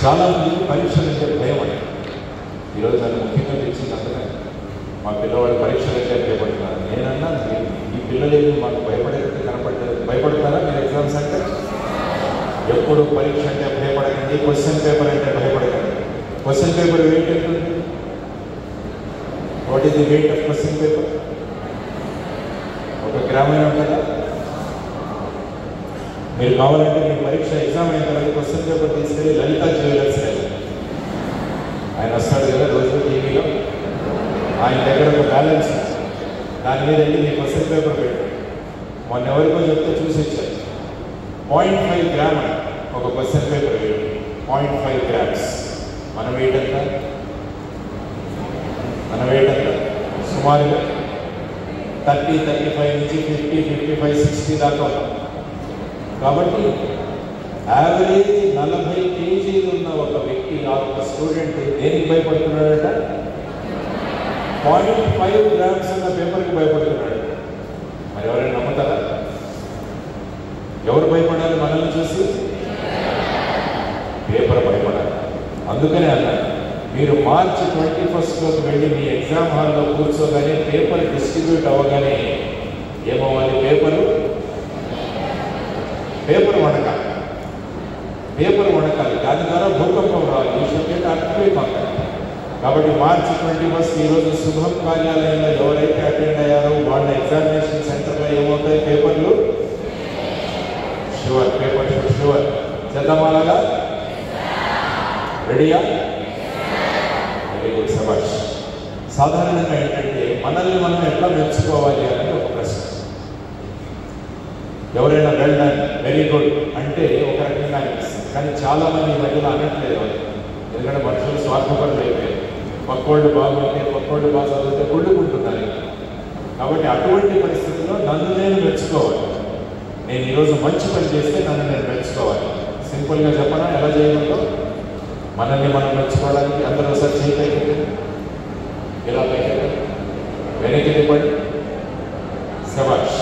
చాలా మంది పరీక్షలు అంటే భయం అండి. ఈరోజు నన్ను ముఖ్యంగా తెచ్చింది అందుకే మా పిల్లవాళ్ళు పరీక్షలు అంటే భయపడుతున్నారు. నేనన్నా ఈ పిల్లలు మాకు భయపడేది భయపడతారా మీరు ఎగ్జామ్స్ అంటే? ఎప్పుడు పరీక్ష అంటే భయపడకండి, క్వశ్చన్ పేపర్ అంటే భయపడకండి. క్వశ్చన్ పేపర్ వెయిట్ ఎంత? What is the weight of question paper? 1 gram ఉంటుందా? మీరు కావాలంటే మీ పరీక్ష ఎగ్జామ్ అయిన తర్వాత క్వశ్చన్ పేపర్ తీసుకెళ్ళి లలిత జ్యువెలర్స్ ఆయన వస్తాడు కదా రోజు టీవీలో, ఆయన దగ్గర ఒక బ్యాలెన్స్ దాని మీద వెళ్ళి మీ క్వశ్చన్ పేపర్ పెట్టాడు. మొన్న ఎవరికో చెప్తే చూసి ఇచ్చారు. 0.5 గ్రామ్ ఒక క్వశ్చన్ పేపర్ వెయిట్. 0.5 గ్రామ్స్. మన వెయిట్ ఎంత? సుమారుగా 30, 35 నుంచి 50, 55, 60 దాకా ఉన్నాం. కాబట్టి యావరేజ్ 40 kgs ఉన్న ఒక వ్యక్తి, ఆ ఒక స్టూడెంట్ దేనికి భయపడుతున్నాడట? 0.5 గ్రామ్స్ ఉన్న పేపర్కి భయపడుతున్నాడు. మరి ఎవరైనా నమ్ముతారా? ఎవరు భయపడాలి మనల్ని చూసి? పేపర్ భయపడాలి. అందుకనే అన్నాను, మీరు March 21st వెళ్ళి మీ ఎగ్జామ్ హాల్లో కూర్చోగానే పేపర్ డిస్ట్రిబ్యూట్ అవ్వగానే ఏమవ్వాలి? పేపర్ వణకాలి. దాని ద్వారా భూకంపం రావాలి. ఈ సబ్జెక్ట్ అర్థమైపోయి మాట్లాడాలి. కాబట్టి March 21st ఈరోజు శుభం కార్యాలయంలో ఎవరైతే అటెండ్ అయ్యారో వాళ్ళ ఎగ్జామినేషన్ సెంటర్లో ఏమవుతాయి? పేపర్లు షూర్ చేద్దామాలాగా రెడీయా? వెరీ గుడ్, సబాష్. సాధారణంగా ఏంటంటే మనల్ని మనం ఎట్లా మెచ్చుకోవాలి అనేది ఒక ప్రశ్న. ఎవరైనా వెల్ డన్, వెరీ గుడ్ అంటే ఒక రకంగా అనిపిస్తుంది. కానీ చాలామంది ఈ మధ్యలో అనట్లేదు. ఎందుకంటే మనుషులు స్వార్థపరులు అయిపోయారు. పక్కోళ్ళు బాగుంటే, పక్కోళ్ళు బాగా చదివితే కొడుకుంటున్నారు. కాబట్టి అటువంటి పరిస్థితుల్లో నన్ను నేను మెచ్చుకోవాలి. నేను ఈరోజు మంచి పని చేస్తే నన్ను నేను మెచ్చుకోవాలి. సింపుల్గా చెప్పనా ఎలా చేయగలతో? మనల్ని మనం మెచ్చుకోవడానికి అందరూ ఒకసారి చేయి పైకి, ఇలా పైకి, వెనక్కి తిప్పండి. శభాష్.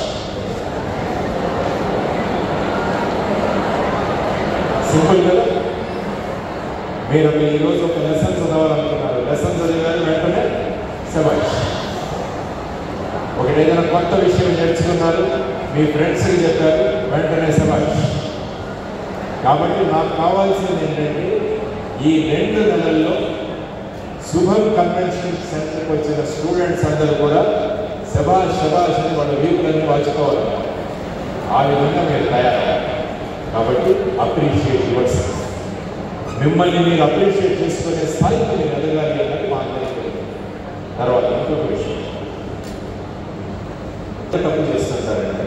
సింపుల్ కదా? మీరు ఈరోజు ఒక లెసన్ చదవాలనుకున్నారు. లెసన్ ఏదైనా కొత్త విషయం నేర్చుకున్నారు, మీ ఫ్రెండ్స్కి చెప్పారు, వెంటనే సమాజ్. కాబట్టి నాకు కావాల్సింది ఏంటంటే ఈ 2 నెలల్లో శుభం కన్వెన్షన్ సెంటర్కి వచ్చిన స్టూడెంట్స్ అందరూ కూడా శబాష్ శబాష్ అని వాళ్ళ వీపులన్నీ వాచుకోవాలి. ఆ విధంగా మీరు తయారయ్యారు. కాబట్టి అప్రిషియేట్ యువర్స్. మిమ్మల్ని మీరు అప్రిషియేట్ చేసుకునే స్థాయికి మీరు ఎదగాలి అన్నది మా అందరికీ. తర్వాత ఇంకొక విషయం తప్పు చేస్తుంటారంటే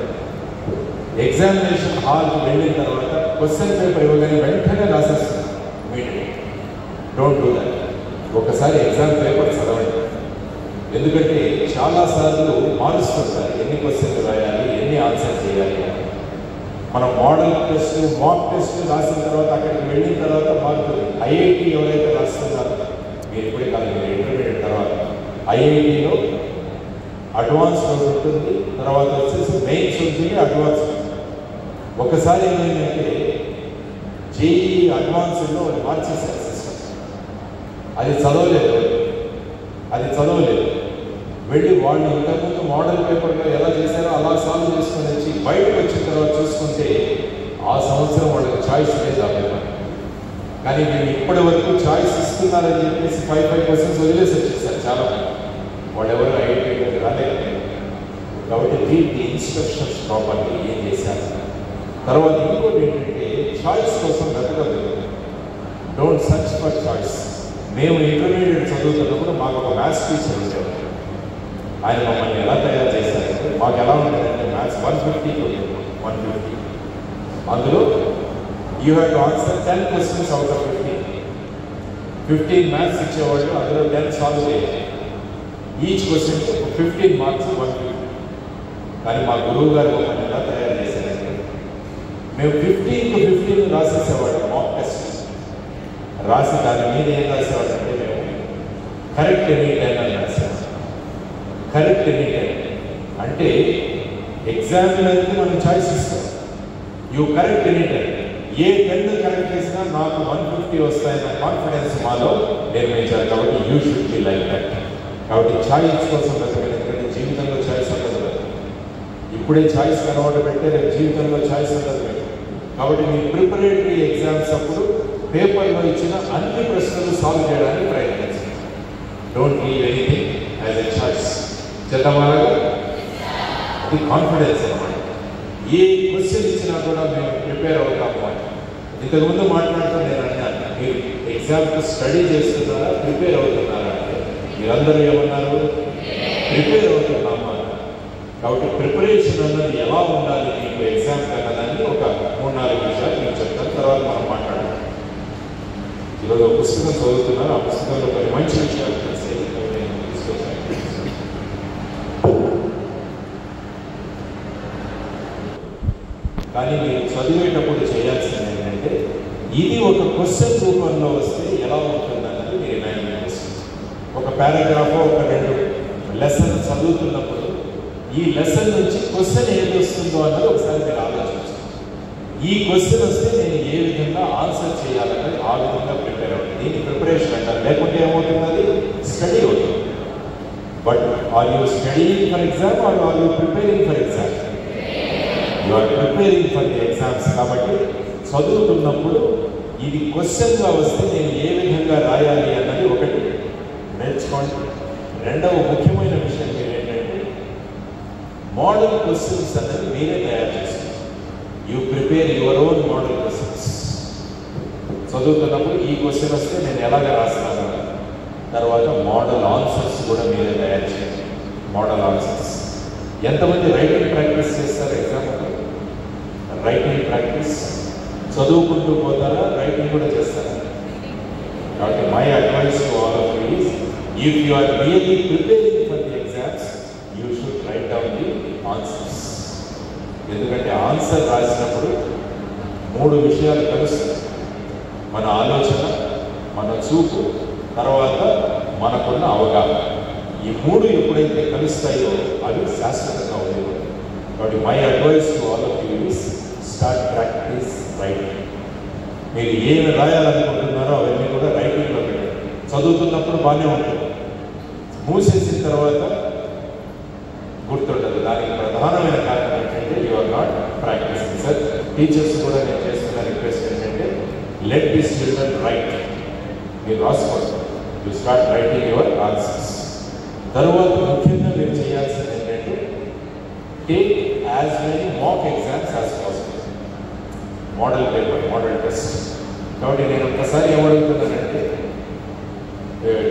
ఎగ్జామినేషన్ హాల్కి వెళ్ళిన తర్వాత క్వశ్చన్ పేపర్ ఇవ్వగానే వెంటనే రాసేస్తున్నారు మీటింగ్. Don't do that. ఒకసారి ఎగ్జామ్ పేపర్ చదవండి. ఎందుకంటే చాలాసార్లు మారుస్తుంటారు ఎన్ని క్వశ్చన్లు రాయాలి, ఎన్ని ఆన్సర్ చేయాలి. మనం మోడల్ టెస్ట్, మాక్ టెస్ట్ రాసిన తర్వాత అక్కడికి వెళ్ళిన తర్వాత మార్కులు ఐఐటి ఎవరైతే రాస్తున్నారో మీరు ఇప్పుడే కాదు, మీరు ఇంటర్మీడియట్ తర్వాత ఐఐటిలో అడ్వాన్స్ ఉంటుంది, తర్వాత వచ్చేసి మెయిన్స్ ఉంటుంది, అడ్వాన్స్. ఒకసారి ఏమైందంటే జేఈ అడ్వాన్స్లో మార్చేసారు సిస్టమ్. అది చదవలేదు. వెళ్ళి వాళ్ళు ఇంతకుముందు మోడల్ పేపర్లో ఎలా చేశారో అలా సాల్వ్ చేసుకొని వచ్చి బయటకు వచ్చిన తర్వాత చూసుకుంటే ఆ సంవత్సరం వాళ్ళకి ఛాయిస్ లేదు ఆ పేపర్. కానీ మేము ఇప్పటి వరకు ఛాయిస్ ఇస్తున్నారని చెప్పేసి 5% వదిలేసి వచ్చేసారు చాలా మంది. వాళ్ళు ఎవరు ఐఐటీ రాలేదు. కాబట్టి దీనికి ఇన్స్ట్రక్షన్స్ ప్రాపర్లీ ఏం చేశారు. తర్వాత ఇంకోటి ఏంటంటే ఛాయిస్ కోసం వెతకలేదు. Don't search for choice. మేము ఇంటర్మీడియట్ చదువుతున్నప్పుడు మాకు ఒక మ్యాథ్స్ టీచర్ ఉండేవారు. ఆయన మమ్మల్ని ఎలా తయారు చేశారంటే మాకు ఎలా ఉండేదంటే మ్యాథ్స్ 150. అందులో you have to answer 10 questions out of 15 maths ఇచ్చేవాళ్ళు. అందులో 10 సాల్వ్ చేయాలి. Each question 15 marks 150. కానీ మా గురువు గారు మమ్మల్ని ఎలా తయారు చేశారంటే మేము 15 రాసేసేవాడు మాక్ టెస్ట్. రాసి దాని మీద ఏం రాసేవాడంటే మేము కరెక్ట్ ఎనీ 10 అని రాసాము. కరెక్ట్ ఎనీ 10 అంటే ఎగ్జామినర్కి మనం చాయిస్ ఇస్తాం. You correct any 10. A 10 correct చేసినా నాకు 150 వస్తాయన్న కాన్ఫిడెన్స్ మాలో నిర్మించారు. కాబట్టి you should be like that. కాబట్టి ఛాయిస్ కోసం ఎందుకంటే జీవితంలో ఛాయిస్ ఉండదు. ఇప్పుడే ఛాయిస్ కనబడ పెట్టే రేపు జీవితంలో ఛాయిస్ ఉండదు. కాబట్టి మీ ప్రిపరేటరీ ఎగ్జామ్స్ అప్పుడు పేపర్లో ఇచ్చిన అన్ని ప్రశ్నలు సాల్వ్ చేయడానికి ప్రయత్నించండి. Don't leave anything as a choice. చేద్దామనగా అది కాన్ఫిడెన్స్ అన్నమాట. ఏ క్వశ్చన్ ఇచ్చినా కూడా మేము ప్రిపేర్ అవుతాము. ఇంతకుముందు మాట్లాడుతూ నేను అన్నాను, మీరు ఎగ్జామ్కి స్టడీ చేస్తున్నారా, ప్రిపేర్ అవుతున్నారా అంటే మీరందరూ ఏమన్నారు? ప్రిపేర్ అవుతున్నామా. కాబట్టి ప్రిపరేషన్ అన్నది ఎలా ఉండాలి మీకు ఎగ్జామ్ కన్నదాన్ని ఒక 3-4 విషయాలు నేను చెప్తాను. తర్వాత మనం మాట్లాడాలి. ఈరోజు ఒక పుస్తకం చదువుతున్నారు. ఆ పుస్తకంలో కొన్ని మంచి విషయాలు తెలిసి నేను తీసుకొచ్చాను. కానీ మీరు చదివేటప్పుడు చేయాల్సింది ఏంటంటే ఇది ఒక క్వశ్చన్ రూపంలో వస్తే ఎలా ఉంటుందన్నది మీరు ఇమాజిన్ చేసుకోండి. ఒక పారాగ్రాఫ్, ఒక 2 లెసన్ చదువుతున్నప్పుడు ఈ లెసన్ నుంచి క్వశ్చన్ ఏది వస్తుందో అన్నది ఒకసారి మీరు ఆలోచించండి. ఈ క్వశ్చన్ వస్తే నేను ఏ విధంగా ఆన్సర్ చేయాలన్నది ఆ విధంగా ప్రిపేర్ అవుతుంది. దీన్ని ప్రిపరేషన్ అంటారు. లేకుంటే ఏమవుతుంది? స్టడీ అవుతుంది. But are you studying for exam or are you preparing for exam? You are preparing for the exams. కాబట్టి చదువుతున్నప్పుడు ఇది క్వశ్చన్గా వస్తే నేను ఏ విధంగా రాయాలి అన్నది ఒకటి నేర్చుకోండి. రెండవ ముఖ్యమైన విషయం ఏంటంటే మోడల్ క్వశ్చన్స్ అన్నది మీరే తయారు చేస్తారు. You prepare your own model questions. చదువుతున్నప్పుడు ఈ క్వశ్చన్ వస్తే నేను ఎలాగ రాస్తాను, తర్వాత మోడల్ ఆన్సర్స్ కూడా మీరే తయారు చేయండి. Model answers. ఎంతమంది రైటింగ్ ప్రాక్టీస్ చేస్తారు ఎగ్జామ్? రైటింగ్ ప్రాక్టీస్ చదువుకుంటూ పోతారా, రైటింగ్ కూడా చేస్తారా? కాబట్టి my advice to all of you is if you are really preparing for the exams you should write down the answers. ఎందుకంటే ఆన్సర్ రాసినప్పుడు 3 విషయాలు కలుస్తాయి. మన ఆలోచన, మన చూపు, తర్వాత మనకున్న అవగాహన. ఈ 3 ఎప్పుడైతే కలుస్తాయో అవి శాశ్వతంగా ఉండేవి. కాబట్టి my advice to all of you is start practice writing. మీరు ఏమి రాయాలనుకుంటున్నారో అవన్నీ కూడా రైటింగ్లో పెట్టండి. చదువుతున్నప్పుడు బాగానే ఉంటుంది. మూసేసిన తర్వాత గుర్తుండదు. దానికి ప్రధానమైన కారణం ఏంటంటే you are not practicing. Sir teachers కూడా నేను చేస్తున్న రిక్వెస్ట్ ఏంటంటే లెట్ దిస్ చిల్డ్రన్ రైట్. మీరు రాసుకోండి, you start writing your answers. తరువాత ముఖ్యంగా మీరు చేయాల్సింది ఏంటంటే take as many mock exams as possible. Model paper, model test. కాబట్టి నేను ఒక్కసారి ఏమడుగుతున్నానంటే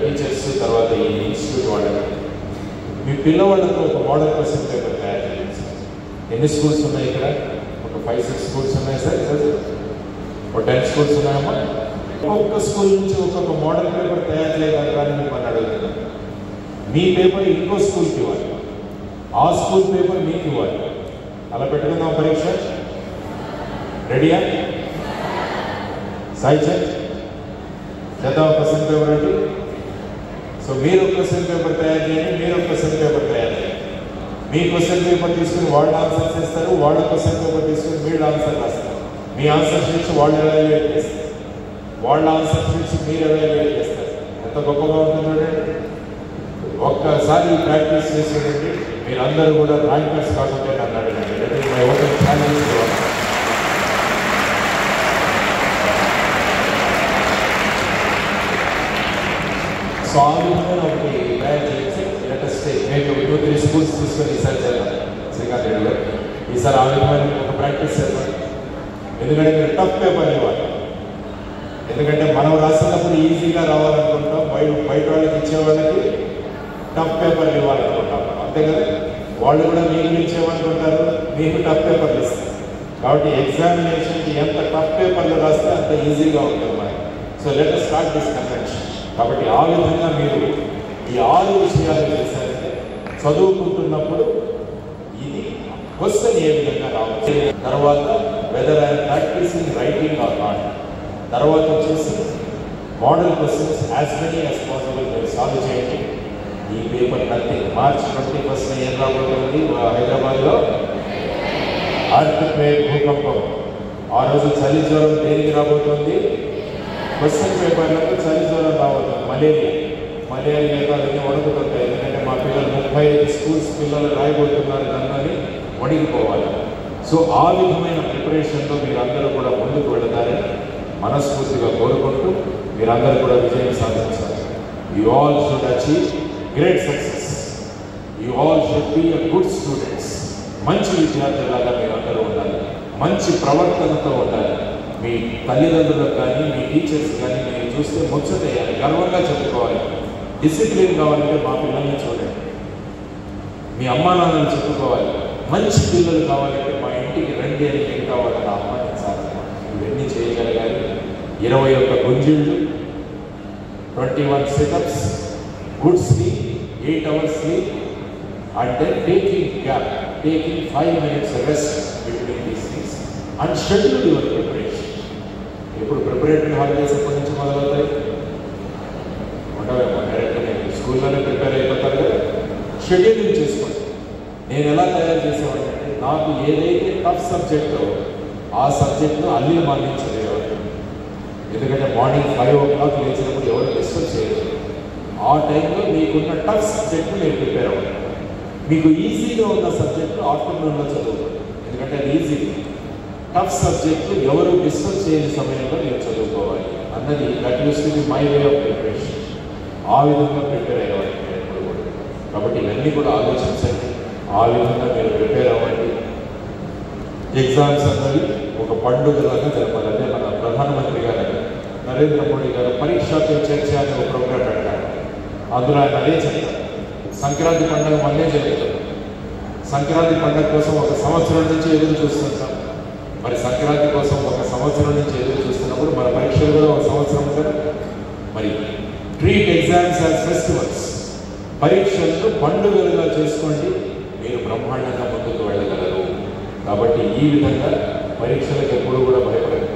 టీచర్స్ తర్వాత ఈ ఇన్స్టిట్యూట్ వాళ్ళని, మీ పిల్లవాళ్ళతో ఒక మోడల్ క్వశ్చన్ పేపర్ తయారు చేయండి. ఎన్ని స్కూల్స్ ఉన్నాయి ఇక్కడ? ఒక 5-6 స్కూల్స్ ఉన్నాయి సార్. ఒక 10 స్కూల్స్ ఉన్నాయమ్మా. ఒక్కొక్క స్కూల్ నుంచి ఒక్కొక్క మోడల్ పేపర్ తయారు చేయగలగాలని మిమ్మల్ని అడుగుతున్నాను. మీ పేపర్ ఇంకో స్కూల్కి ఇవ్వాలి, ఆ స్కూల్ పేపర్ మీకు ఇవ్వాలి. అలా పెట్టుకుందాం పరీక్ష. రెడీయా? సాయి చేద్దాం క్వశ్చన్ పేపర్ అంటే. సో మీరు ఒక క్వశ్చన్ పేపర్ తయారు చేయండి, మీరు ఒక క్వశ్చన్ పేపర్ తయారు చేయండి. మీ క్వశ్చన్ పేపర్ తీసుకుని వాళ్ళు ఆన్సర్స్ ఇస్తారు, వాళ్ళ క్వశ్చన్ పేపర్ తీసుకుని మీరు ఆన్సర్ రాస్తారు. మీ ఆన్సర్ షీట్స్ వాళ్ళు ఎవాల్యుయేట్ చేస్తారు, వాళ్ళ ఆన్సర్ షీట్స్ మీరు ఎవాల్యుయేట్ చేస్తారు. ఎంత గొప్పగా ఉంటుందండి. ఒక్కసారి ప్రాక్టీస్ చేసేదండి మీరందరూ కూడా ర్యాంకర్స్ కాకుండా నన్ను అడగండి. That is my open challenge. So ఆ విధంగా ఒకటి తయారు చేసి లేటెస్ట్ మేబీ 2-3 స్కూల్స్ తీసుకొని ఈసారి చేద్దాం శ్రీకాంత్ రెడ్డి గారు. ఈసారి ఆ విధమైన ఒక ప్రాక్టీస్ చేద్దాం. ఎందుకంటే మీరు టఫ్ పేపర్ ఇవ్వాలి. ఎందుకంటే మనం రాసినప్పుడు ఈజీగా రావాలనుకుంటాం, బయట వాళ్ళకి ఇచ్చే వాళ్ళకి టఫ్ పేపర్లు ఇవ్వాలనుకుంటాం. అంతే కదా? వాళ్ళు కూడా మీకు ఇచ్చేమనుకుంటారు, మీకు టఫ్ పేపర్లు ఇస్తారు. కాబట్టి ఎగ్జామినేషన్కి ఎంత టఫ్ పేపర్లు రాస్తే అంత ఈజీగా ఉంటుంది మనకి. So let us start this convention. కాబట్టి ఆ విధంగా మీరు ఈ 6 విషయాలు చేశారంటే చదువుకుంటున్నప్పుడు ఇది క్వశ్చన్ ఏ విధంగా రావచ్చు. తర్వాత whether I'm practicing writing or not. తర్వాత వచ్చేసి model questions as many as possible మీరు సాల్వ్ చేయండి. ఈ పేపర్ నథింగ్. మార్చ్ 21 ఏం రాబోతుంది హైదరాబాద్లో? ఆర్టిక్వేక్, భూకంపం. ఆ రోజు చలి జ్వరం దేనికి రాబోతుంది? క్వశ్చన్ పేపర్లకు చలి జ్వరం రాబోతుంది. మలేరియా అవన్నీ వణుకుతుంటాయి. ఎందుకంటే మా పిల్లలు 35 స్కూల్స్ పిల్లలు రాయబోతున్నారు, దాన్ని వణికిపోవాలి. సో ఆ విధమైన ప్రిపరేషన్తో మీరందరూ కూడా ముందుకు వెళతారని మనస్ఫూర్తిగా కోరుకుంటూ మీరందరూ కూడా విజయం సాధించాలి. You all should achieve great success. You all should be a good students. మంచి విద్యార్థులాగా మీరందరూ ఉండాలి, మంచి ప్రవర్తనతో ఉండాలి. మీ తల్లిదండ్రులకు కానీ మీ టీచర్స్ కానీ మీరు చూస్తే ముచ్చటేయాలి, గర్వంగా చెప్పుకోవాలి. డిసిప్లిన్ కావాలంటే మా పిల్లల్ని చూడండి, మీ అమ్మా నాన్నలు చెప్పుకోవాలి. మంచి పిల్లలు కావాలంటే మా ఇంటికి రండి అని ఏం కావాలని ఆహ్వానించాలి. ఇవన్నీ చేయగలగాలి. 21 గుంజిళ్ళు, 21 situps, good sleep, 8 hours sleep, and then taking 5 minutes rest between these things and schedule your preparation. ఇప్పుడు ప్రిపరేటరీ హాలిడేస్ ఎప్పటి నుంచి మొదలవుతాయి? ఉండవేమో, డైరెక్ట్గా స్కూల్లోనే ప్రిపేర్ అయిపోతారు కదా. షెడ్యూలింగ్ చేసుకోండి. నేను ఎలా తయారు చేసేవాడిని అంటే నాకు ఏదైతే టఫ్ సబ్జెక్టో ఆ సబ్జెక్ట్ను అల్లి మార్నించలేవాడు. ఎందుకంటే మార్నింగ్ 5 o'clock లేచినప్పుడు ఎవరు డిస్టర్బ్ చేయలేదు. ఆ టైంలో మీకున్న టఫ్ సబ్జెక్ట్ను మీరు ప్రిపేర్ అవ్వండి. మీకు ఈజీగా ఉన్న సబ్జెక్టు ఆఫ్టర్నూన్లో చదువుకోండి, ఎందుకంటే అది ఈజీ. టఫ్ సబ్జెక్టు ఎవరు డిస్టర్బ్ చేయని సమయంలో మీరు చదువుకోవాలి అన్నది that use to be my way of preparation. ఆ విధంగా ప్రిపేర్ అయ్యేవాడి ఎప్పుడు కూడా. కాబట్టి ఇవన్నీ కూడా ఆలోచించండి, ఆ విధంగా మీరు ప్రిపేర్ అవ్వండి. ఎగ్జామ్స్ అన్నది ఒక పండుగలాగా జరపాలి. అదే మన ప్రధానమంత్రి గారు నరేంద్ర మోడీ గారు పరీక్షా పే చర్చ అనే ఒక ప్రోగ్రాం పెట్టారు. అందులో ఆయన అదే చెప్తారు, సంక్రాంతి పండుగ మళ్ళీ జరుగుతుంది. సంక్రాంతి పండుగ కోసం 1 సంవత్సరం నుంచి ఎదురు చూస్తుంటాం. మరి సంక్రాంతి కోసం 1 సంవత్సరం నుంచి ఎదురు చూస్తున్నప్పుడు మన పరీక్షలు కూడా 1 సంవత్సరం కదా. మరి ట్రీట్ ఎగ్జామ్స్ యాజ్ ఫెస్టివల్స్. పరీక్షలను పండుగలుగా చేసుకోండి, మీరు బ్రహ్మాండంగా ముందుకు వెళ్ళగలరు. కాబట్టి ఈ విధంగా పరీక్షలకు ఎప్పుడు కూడా భయపడదు.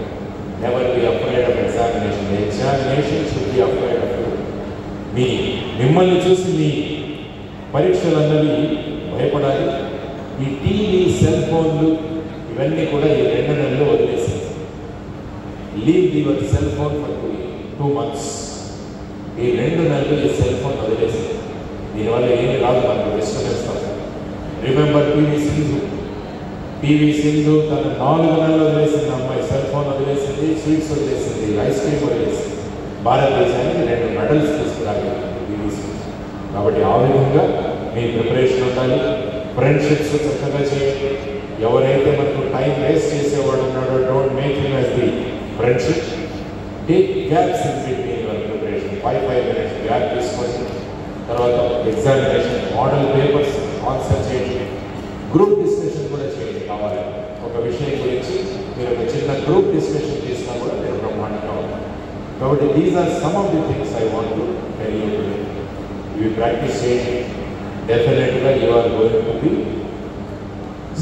Never be afraid of examination. Examination should be afraid of you. మిమ్మల్ని చూసి మీ పరీక్షలన్నవి భయపడాలి. ఈ టీవీ, సెల్ ఫోన్లు ఇవన్నీ కూడా ఈ 2 నెలలు వదిలేసాయి. Leave your cell phone for 2 months. ఈ 2 నెలలు ఈ సెల్ ఫోన్ వదిలేసాయి. దీనివల్ల ఏమి రాదు, మనకు డిస్టర్బెన్స్. రిమెంబర్ పివి సింధు తన 4 నెలలు వదిలేసింది అమ్మాయి, సెల్ ఫోన్ వదిలేసింది, స్వీట్స్ వదిలేసింది, ఐస్ క్రీమ్ వదిలేసింది. భారతదేశానికి 2 మెడల్స్ తీసుకురాగలిగింది పివి సింధు. కాబట్టి ఆ విధంగా మీ ప్రిపరేషన్ ఉండాలి. ఫ్రెండ్షిప్స్ చక్కగా చేయండి. ఎవరైతే మనకు టైం వేస్ట్ చేసేవాడు ఉన్నాడో don't make him as the friendship. Take gaps in between your preparation. 5 minutes gap తీసుకోండి. తర్వాత ఎగ్జామినేషన్ మోడల్ పేపర్స్ ఆన్సర్ చేయండి. గ్రూప్ డిస్కషన్ కూడా చేయండి కావాలి. ఒక విషయం గురించి మీరు ఒక చిన్న గ్రూప్ డిస్కషన్ చేసినా కూడా మీరు బ్రహ్మాండంగా ఉంటారు. కాబట్టి these are some of the things I want to tell you today. ఇవి ప్రాక్టీస్ చేయండి. డెఫినెట్గా you are going to be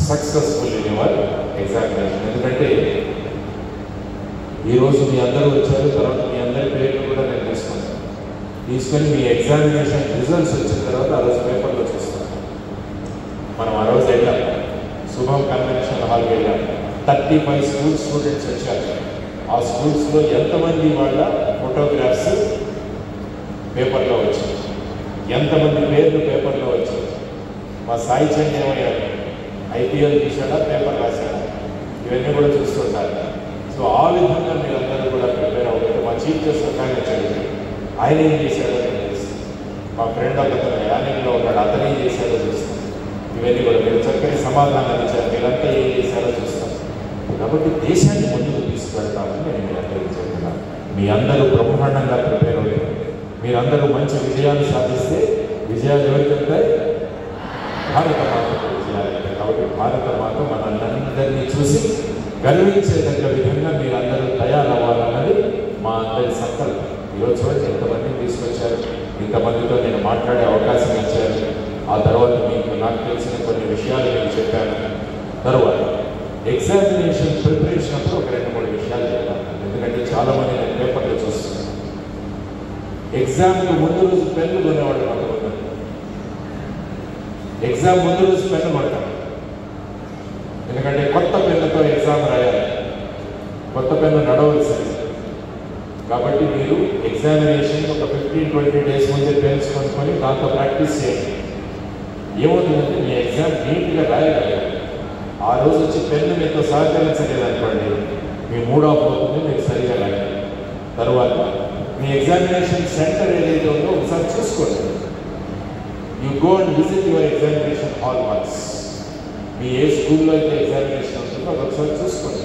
successful in your examination. ఎందుకంటే ఈరోజు మీ అందరూ వచ్చారు, తర్వాత మీ అందరి పేర్లు కూడా నేను తీసుకొని మీ ఎగ్జామినేషన్ రిజల్ట్స్ వచ్చిన తర్వాత ఆ రోజు పేపర్లో చూస్తాం. మనం ఆ రోజు వెళ్ళాం, శుభం కన్వెన్షన్ హాల్కి వెళ్ళాం. 35 స్కూల్ స్టూడెంట్స్ వచ్చారు. ఆ స్కూల్స్లో ఎంతమంది వాళ్ళ ఫోటోగ్రాఫ్స్ పేపర్లో వచ్చాయి, ఎంతమంది పేర్లు పేపర్లో వచ్చాయి. మా సాయి చంద్ ఏమయ్యారు, ఐపీఎల్ తీసాడా, పేపర్ రాశాడా, ఇవన్నీ కూడా చూస్తుంటారు. సో ఆ విధంగా మీరందరూ కూడా ప్రిపేర్ అవుతారు. మా చీఫ్ జస్టిస్ ఒక ఆయన వచ్చాడు, ఆయన ఏం చేశాడో నేను చూస్తాను. మా ఫ్రెండ్ ఒకతను యానింగ్లో ఉన్నాడు, అతను ఏం చేశాడో చూస్తాను. ఇవన్నీ కూడా మీరు చక్కని సమాధానాలు ఇచ్చారు, మీరంతా ఏం చేశారో చూస్తాం. కాబట్టి దేశాన్ని ముందుకు తీసుకువెళ్తామని నేను మీరందరికీ చెప్తున్నాను. మీ అందరూ బ్రహ్మాండంగా ప్రిపేర్ అవుతారు. మీరందరూ మంచి విజయాలు సాధిస్తే విజయాలు ఎవరికి వెళ్తాయి? భారత మాతకు విజయాలు వెళ్తాయి. కాబట్టి భారత మాత మనందరినీ చూసి గర్వించేదగ్గ విధంగా మీరందరూ తయారవ్వాలన్నది మా అందరి సంకల్పం. ఈరోజు చూడండి ఎంతమందిని తీసుకొచ్చారు, ఇంతమందితో నేను మాట్లాడే అవకాశం ఇచ్చారు. ఆ తర్వాత మీకు నాకు తెలిసిన కొన్ని విషయాలు నేను చెప్పాను. తర్వాత ఎగ్జామినేషన్ ప్రిపరేషన్ అప్పుడు ఒక 2-3 విషయాలు చెప్పాను. ఎందుకంటే చాలామంది నేను పేపర్లో చూస్తున్నాను, ఎగ్జామ్కి ముందు రోజు పెన్ను కొనేవాళ్ళు కొంతమంది. ఎగ్జామ్ ముందు రోజు పెన్ను కొడతాను, ఎందుకంటే కొత్త పెన్నుతో ఎగ్జామ్ రాయాలి, కొత్త పెన్ను నడవలసింది. కాబట్టి మీరు ఎగ్జామినేషన్ ఒక 15-20 డేస్ ముందే పెన్స్ కొనుక్కొని దాంతో ప్రాక్టీస్ చేయండి. ఏమవుతుందంటే మీ ఎగ్జామ్ నీట్గా రాయగలగాలి. ఆ రోజు వచ్చి పెన్ను మీతో సహకరించలేదనుకోండి, మీ మూడ్ ఆఫ్ అవుతుంది, మీకు సరిగా రాయాలి. తర్వాత మీ ఎగ్జామినేషన్ సెంటర్ ఏదైతే ఉందో ఒకసారి చూసుకోండి. You go and visit your examination hall once. మీ ఏ స్కూల్లో అయితే ఎగ్జామినేషన్ ఉంటుందో అది ఒకసారి చూసుకోండి.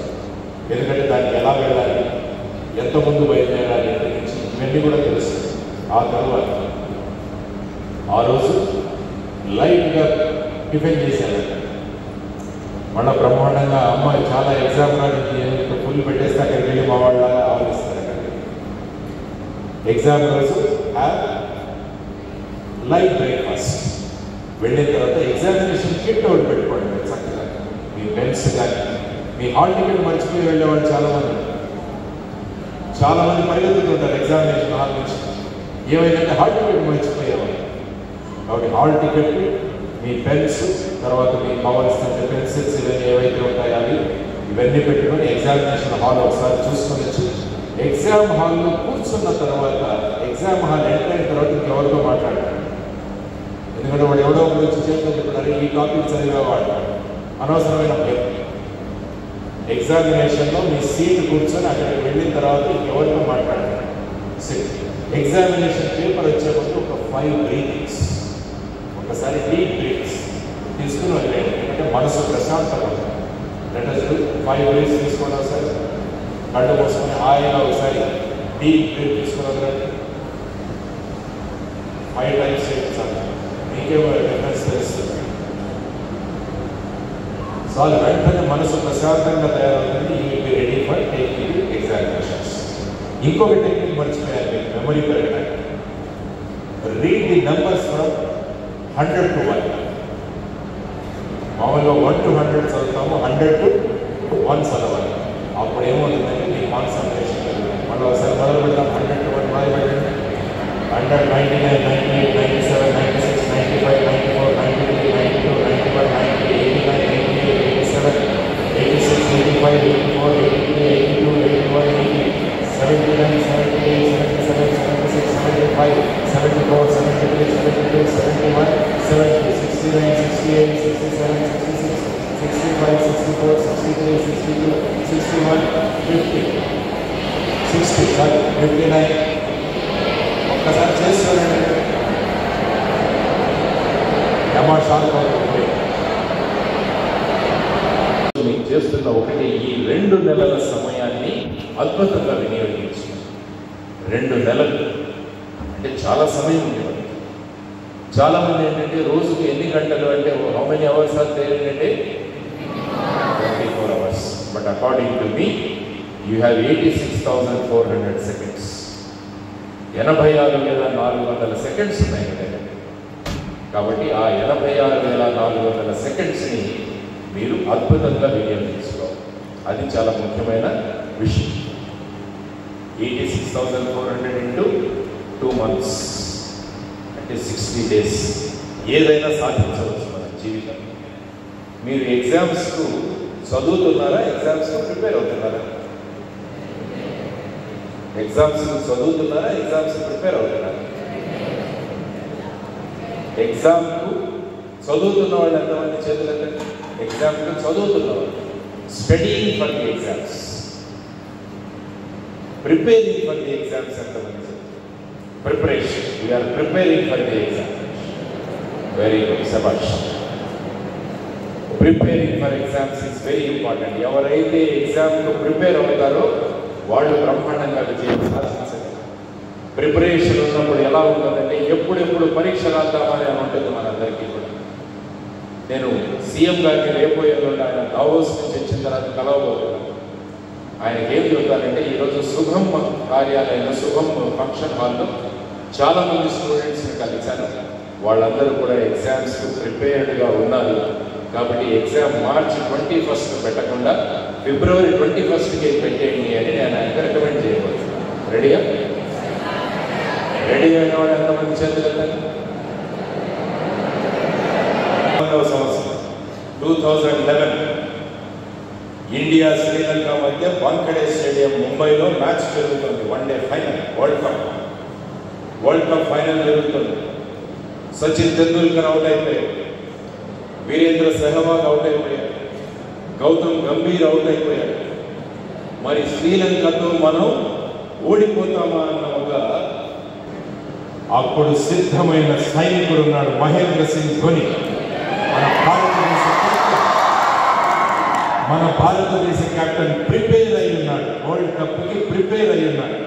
ఎందుకంటే దానికి ఎలా వెళ్ళాలి, ఎంతమంది బయలుదేరాలి గురించి ఇవన్నీ కూడా తెలుసు. ఆ తర్వాత ఆ రోజు లైట్గా టిఫిన్ చేశారంట. మళ్ళీ బ్రహ్మాండంగా అమ్మాయి చాలా ఎగ్జామ్ రానికి ఫుల్ పెట్టేస్తే అక్కడికి వెళ్ళి మా వాళ్ళ ఆలోచిస్తారు. అక్కడికి ఎగ్జామ్ రోజు లైట్ బ్రేక్ఫాస్ట్ వెళ్ళిన తర్వాత ఎగ్జామినేషన్ కిట్ ఒకటి పెట్టుకోండి. మీరు చక్కగా మీ పెన్స్ కానీ మీ హాల్ టికెట్ మర్చిపోయి వెళ్ళేవాళ్ళు చాలామంది పరిగెత్తుతుంటారు ఎగ్జామినేషన్ హాల్ నుంచి. ఏమైందంటే హాల్ టికెట్ మర్చిపోయేవాళ్ళు. కాబట్టి హాల్ టికెట్, మీ పెన్స్, తర్వాత మీకు కావాల్సిన పెన్సిల్స్ ఇవన్నీ ఏవైతే ఉంటాయో అవి ఇవన్నీ పెట్టుకొని ఎగ్జామినేషన్ హాల్ ఒకసారి చూసుకొని వచ్చి ఎగ్జామ్ హాల్లో కూర్చున్న తర్వాత ఎగ్జామ్ హాల్ ఎంటర్ అయిన తర్వాత ఇంకెవరితో మాట్లాడాలి. ఎందుకంటే వాడు ఎవడో ఒకటి వచ్చి చేతులు చెప్పారు, ఈ టాపిక్ చదివేవాడు అనవసరమైన భయం. ఎగ్జామినేషన్లో మీ సీట్ కూర్చొని అక్కడికి వెళ్ళిన తర్వాత ఇంకెవరితో మాట్లాడాలి. ఎగ్జామినేషన్ పేపర్ వచ్చే ముందు ఒక 5 బ్రీతింగ్స్, ఒకసారి డీప్ బ్రీత్స్ తీసుకుని వదిలేయండి. ఎందుకంటే మనసు ప్రశాంతంగా ఉంటుంది. లెట్ us do 5 బ్రీత్స్ తీసుకోండి. ఒకసారి కళ్ళు మూసుకొని హాయిగా ఒకసారి డీప్ బ్రీత్ తీసుకుని వదలండి. 5 times చేయించాలి. మీకేమో డిఫరెన్స్ తెలుస్తుంది. సో వెంటనే మనసు ప్రశాంతంగా తయారవుతుంది. You will be ready for taking examinations. ఇంకొక టెక్నిక్ మర్చిపోయారు మీకు మెమరీ పెరగడానికి. Read the numbers from 100 to 1. మామూలుగా 1 to 100 చదువుతాము, 100 to 1 చదవాలి. అప్పుడు ఏమవుతుందంటే మీ కాన్సన్ట్రేషన్ మళ్ళీ ఒకసారి మొదలు పెడతాం. 100 to 1 మొదలు పెట్టండి. 100, 99, 98, 97, 96, 95, 94, 93, 92, 91, 90, 89, 88, 87, 86, 85, 84, 83, 82, 81, 80, 79, 78, 77, 76, 75, 74, 73, 72, 71, 70, 69, 68, 67, 66, 65, 64, 63, 62, 61, 50, 60, 59. ఒక్కసారి చేస్తున్నానండి. మీకు చేస్తున్న ఒకటి ఈ 2 నెలల సమయాన్ని అద్భుతంగా వినియోగించి 2 నెలలు అంటే చాలా సమయం ఉంది. చాలా మంది ఏంటంటే రోజుకి ఎన్ని గంటలు అంటే how many hours are there అంటే 24 అవర్స్. బట్ అకార్డింగ్ టు మీ యూ హ్యావ్ 86,400 సెకండ్స్. 86,400 సెకండ్స్ ఉన్నాయి కదా. కాబట్టి ఆ 86,400 సెకండ్స్ని మీరు అద్భుతంగా వినియోగించుకోవాలి. అది చాలా ముఖ్యమైన విషయం. 86,400 ఇంటూ 2 months అంటే 60 days. ఏదైనా సాధించవచ్చు మన జీవితంలో. మీరు ఎగ్జామ్స్కు చదువుతున్నారా, ఎగ్జామ్స్కు ప్రిపేర్ అవుతున్నారా? ఎగ్జామ్స్కు చదువుతున్నారా, ఎగ్జామ్స్కి ప్రిపేర్ అవుతున్నారా? ఎగ్జామ్కు చదువుతున్న వాళ్ళు ఎంతమంది చేతులంటే? ఎగ్జామ్కు చదువుతున్నవాళ్ళు. Studying for the exams, preparing for the exams ఎంతమంది? Preparation, we are preparing for the exam. Very good, శభాష్. Preparing for exams is very important. ఎవరైతే ఎగ్జామ్కు ప్రిపేర్ అవుతారో వాళ్ళు బ్రహ్మాండంగా విజయం సాధించారు. ప్రిపరేషన్ ఉన్నప్పుడు ఎలా ఉంటుందంటే ఎప్పుడెప్పుడు పరీక్ష రాద్దామని అని ఉంటుంది మనందరికీ కూడా. నేను సీఎం గారికి రేపోయేది ఆయన దావోస్ నుంచి వచ్చిన తర్వాత కలవబోతున్నాను. ఆయనకి ఏం చెప్తానంటే ఈరోజు శుభం కార్యాలయంలో, శుభం ఫంక్షన్ హాల్లో చాలామంది స్టూడెంట్స్ని కలిశాను. వాళ్ళందరూ కూడా ఎగ్జామ్స్కి ప్రిపేర్డ్గా ఉన్నారు. కాబట్టి ఎగ్జామ్ March 21 పెట్టకుండా February 21కి పెట్టేయండి అని నేను ఆయనకు రికమెండ్ చేయబోతున్నాను. రెడీగా? రెడీ అయిన వాడు ఎంతమంది చేతులు వెళ్తాను? 2011 ఇండియా శ్రీలంక మధ్య వాంఖడే స్టేడియం ముంబైలో మ్యాచ్ జరుగుతుంది. 1 day final, world cup final జరుగుతుంది. సచిన్ తెందూల్కర్ అవుట్ అయిపోయాడు, వీరేంద్ర సెహవాగ్ అవుట్ అయిపోయాడు, గౌతమ్ గంభీర్ అవుట్ అయిపోయాడు. మరి శ్రీలంకతో మనం ఓడిపోతామా అన్న ఒక అప్పుడు సిద్ధమైన సైనికుడు ఉన్నాడు, మహేంద్ర సింగ్ ధోని. మన భారతదేశ కెప్టెన్ ప్రిపేర్ అయి ఉన్నాడు, వరల్డ్ కప్కి ప్రిపేర్ అయి ఉన్నాడు.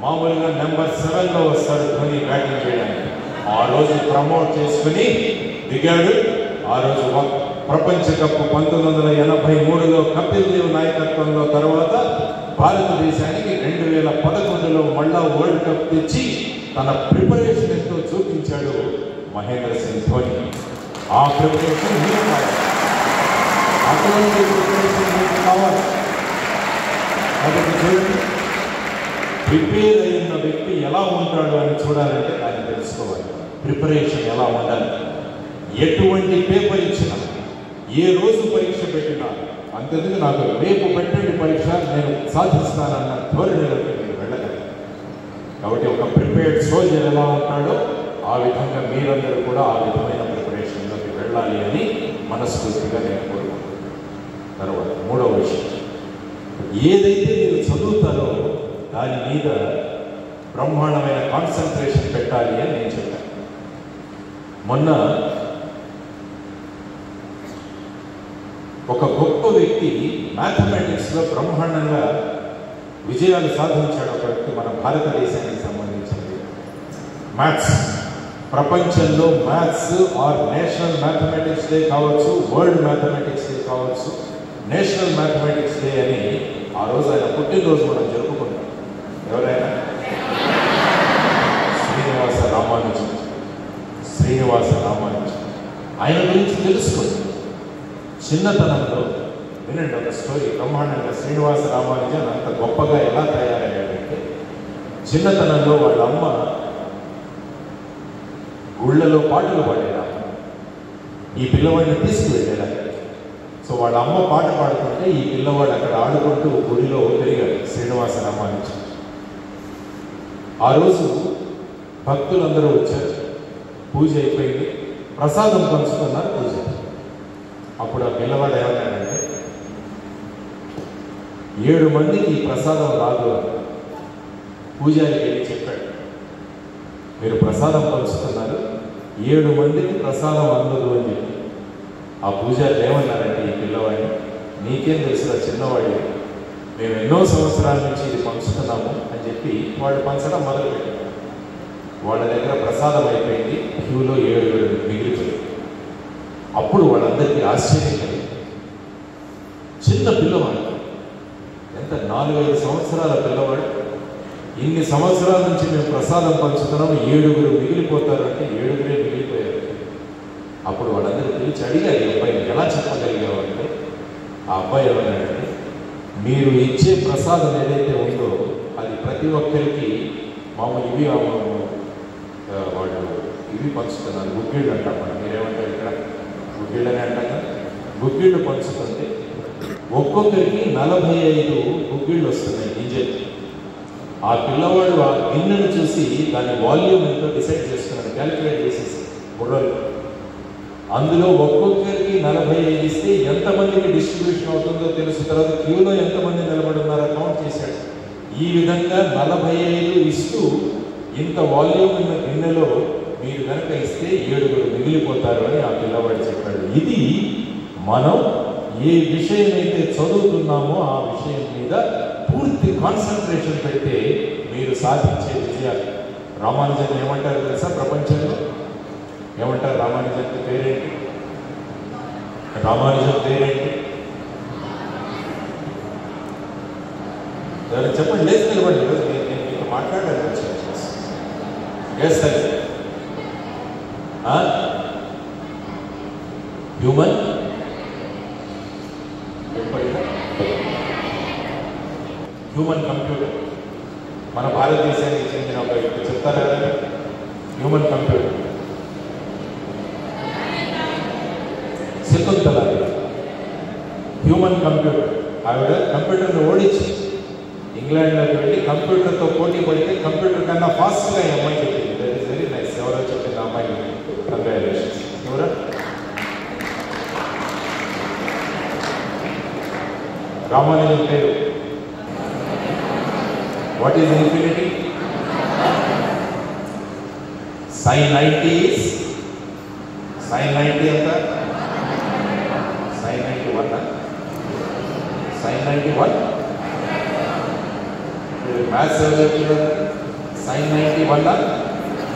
మామూలుగా నెంబర్ 7లో వస్తాడు ధోని బ్యాటింగ్ చేయడానికి. ఆ రోజు ప్రమోట్ చేసుకుని దిగాడు. ఆ రోజు ప్రపంచ కప్ 1983లో కపిల్ దేవ్ నాయకత్వంలో తర్వాత భారతదేశానికి 2011లో మళ్ళా వరల్డ్ కప్ తెచ్చి తన ప్రిపరేషన్ ఎంతో చూపించాడు మహేంద్ర సింగ్ ధోని. ఆ ప్రిపరేషన్ మీకు కావాలి, అటువంటి ప్రిపరేషన్ మీకు కావాలి. కాబట్టి చూడండి, ప్రిపేర్ అయిన వ్యక్తి ఎలా ఉంటాడు అని చూడాలంటే దాన్ని తెలుసుకోవాలి. ప్రిపరేషన్ ఎలా ఉండాలి, ఎటువంటి పేపర్ ఇచ్చినా, ఏ రోజు పరీక్ష పెట్టినా అంతేందుకు నాకు రేపు పెట్టండి పరీక్ష నేను సాధిస్తానన్న ధోరణిలోకి మీరు వెళ్ళగలరు. కాబట్టి ఒక ప్రిపేర్డ్ సోల్జర్ ఎలా ఉంటాడో ఆ విధంగా మీరందరూ కూడా ఆ విధమైన ప్రిపరేషన్లోకి వెళ్ళాలి అని మనస్ఫూర్తిగా నేను కోరుకుంటున్నాను. తర్వాత 3వ విషయం, ఏదైతే మీరు చదువుతారో దాని మీద బ్రహ్మాండమైన కాన్సన్ట్రేషన్ పెట్టాలి అని నేను చెప్పాను. మొన్న ఒక గొప్ప వ్యక్తి మ్యాథమెటిక్స్లో బ్రహ్మాండంగా విజయాలు సాధించాడు. ఒక వ్యక్తి మన భారతదేశానికి సంబంధించింది. మ్యాథ్స్ ప్రపంచంలో maths or national mathematics day కావచ్చు, వరల్డ్ మ్యాథమెటిక్స్ డే కావచ్చు, నేషనల్ మ్యాథమెటిక్స్ డే అని ఆ రోజు ఆయన పుట్టినరోజు మనం జరుపుకుంటాం. ఎవరైనా శ్రీనివాస రామానుజన్ ఆయన గురించి తెలుసుకోండి. చిన్నతనంలో వినండి ఒక స్టోరీ బ్రహ్మాండంగా. శ్రీనివాస రామానుజన్ అంత గొప్పగా ఎలా తయారయ్యాడంటే, చిన్నతనంలో వాళ్ళ అమ్మ గుళ్ళలో పాటలు పాడేదా, ఈ పిల్లవాడిని తీసుకువెళ్ళేదా. సో వాళ్ళ అమ్మ పాట పాడుతుంటే ఈ పిల్లవాడు అక్కడ ఆడుకుంటూ గుడిలో పెరిగాడు శ్రీనివాస రామానుజన్. ఆ రోజు భక్తులందరూ వచ్చారు, పూజ అయిపోయింది, ప్రసాదం పంచుతున్నారు పూజ. అప్పుడు ఆ పిల్లవాడు ఏమన్నాడంటే 7 మందికి ఈ ప్రసాదం రాదు అని పూజారికి వెళ్ళి చెప్పాడు. మీరు ప్రసాదం పంచుతున్నారు, 7 మందికి ప్రసాదం అందదు అని చెప్పి. ఆ పూజారి ఏమన్నారంటే ఈ పిల్లవాడిని, నీకేం తెలుసు చిన్నవాడి, మేము ఎన్నో సంవత్సరాల నుంచి ఇది పంచుతున్నాము అని చెప్పి వాళ్ళు పంచడం మొదలుపెట్టారు. వాళ్ళ దగ్గర ప్రసాదం అయిపోయింది, క్యూలో 7 మిగిలిపోయింది. అప్పుడు వాళ్ళందరికీ ఆశ్చర్యం కలిగింది. చిన్న పిల్లవాడు, ఎంత 4-5 సంవత్సరాల పిల్లవాడు, ఇన్ని సంవత్సరాల నుంచి మేము ప్రసాదం పంచుతున్నాము, 7 మిగిలిపోతారు అంటే 7 మిగిలిపోయారు. అప్పుడు వాళ్ళందరూ పిలిచి అడిగారు ఈ అబ్బాయిని ఎలా చెప్పగలిగావు అంటే, ఆ అబ్బాయి ఏమన్నాడంటే, మీరు ఇచ్చే ప్రసాదం ఏదైతే ఉందో అది ప్రతి ఒక్కరికి మామూలు వాళ్ళు ఇవి పంచుతున్నారు, గుగ్గిళ్ళు అంటాం మనం, మీరేమంటారు ఇక్కడ గుగ్గిళ్ళని అంటాం. గుగ్గిళ్ళు పంచుతుంటే ఒక్కొక్కరికి 45 గుగ్గిళ్ళు వస్తున్నాయి గింజలు. ఆ పిల్లవాడు ఆ గిన్నెను చూసి దాని వాల్యూమ్ ఎంతో డిసైడ్ చేస్తున్నాడు, క్యాలిక్యులేట్ చేసేసి బుర్రలు. అందులో ఒక్కొక్కరికి 45 ఇస్తే ఎంతమందికి డిస్ట్రిబ్యూషన్ అవుతుందో తెలుసు. తర్వాత క్యూలో ఎంతమంది నిలబడి ఉన్నారో కౌంట్ చేశాడు. ఈ విధంగా 45 ఇస్తూ ఇంత వాల్యూమ్ ఉన్న గిన్నెలో మీరు కనుక ఇస్తే 7 మిగిలిపోతారు అని ఆ పిల్లవాడు చెప్పాడు. ఇది మనం ఏ విషయం అయితే చదువుతున్నామో ఆ విషయం మీద పూర్తి కాన్సన్ట్రేషన్ పెడితే మీరు సాధించే విజయాలు. రామానుజన్ ఏమంటారు తెలుసా? ప్రపంచంలో ఏమంటారు? రామానుజన్ పేరేంటి? రామానుజన్ పేరేంటి? చెప్పండి, లేదు నిలబడి. నేను మీకు మాట్లాడాలని వచ్చాను. Yes sir. Human human computer. మన భారతదేశానికి చెందిన ఒక వ్యక్తి చెప్తారా? Human computer Shakuntala human computer. ఆవిడ కంప్యూటర్ని ఓడించి ఇంగ్లాండ్లోకి వెళ్ళి కంప్యూటర్తో పోటీ పడితే కంప్యూటర్ కన్నా ఫాస్ట్గా ఈ అమ్మాయి చెప్పింది. That is very nice. ఎవరో చెప్పింది అమ్మాయి. కంగ్రాచులేషన్స్. ఎవరా? రామానుజన్ పేరు. What is infinity? sin 90 is sin 90 ఎంత? sin 91 sin 91 maths sin 91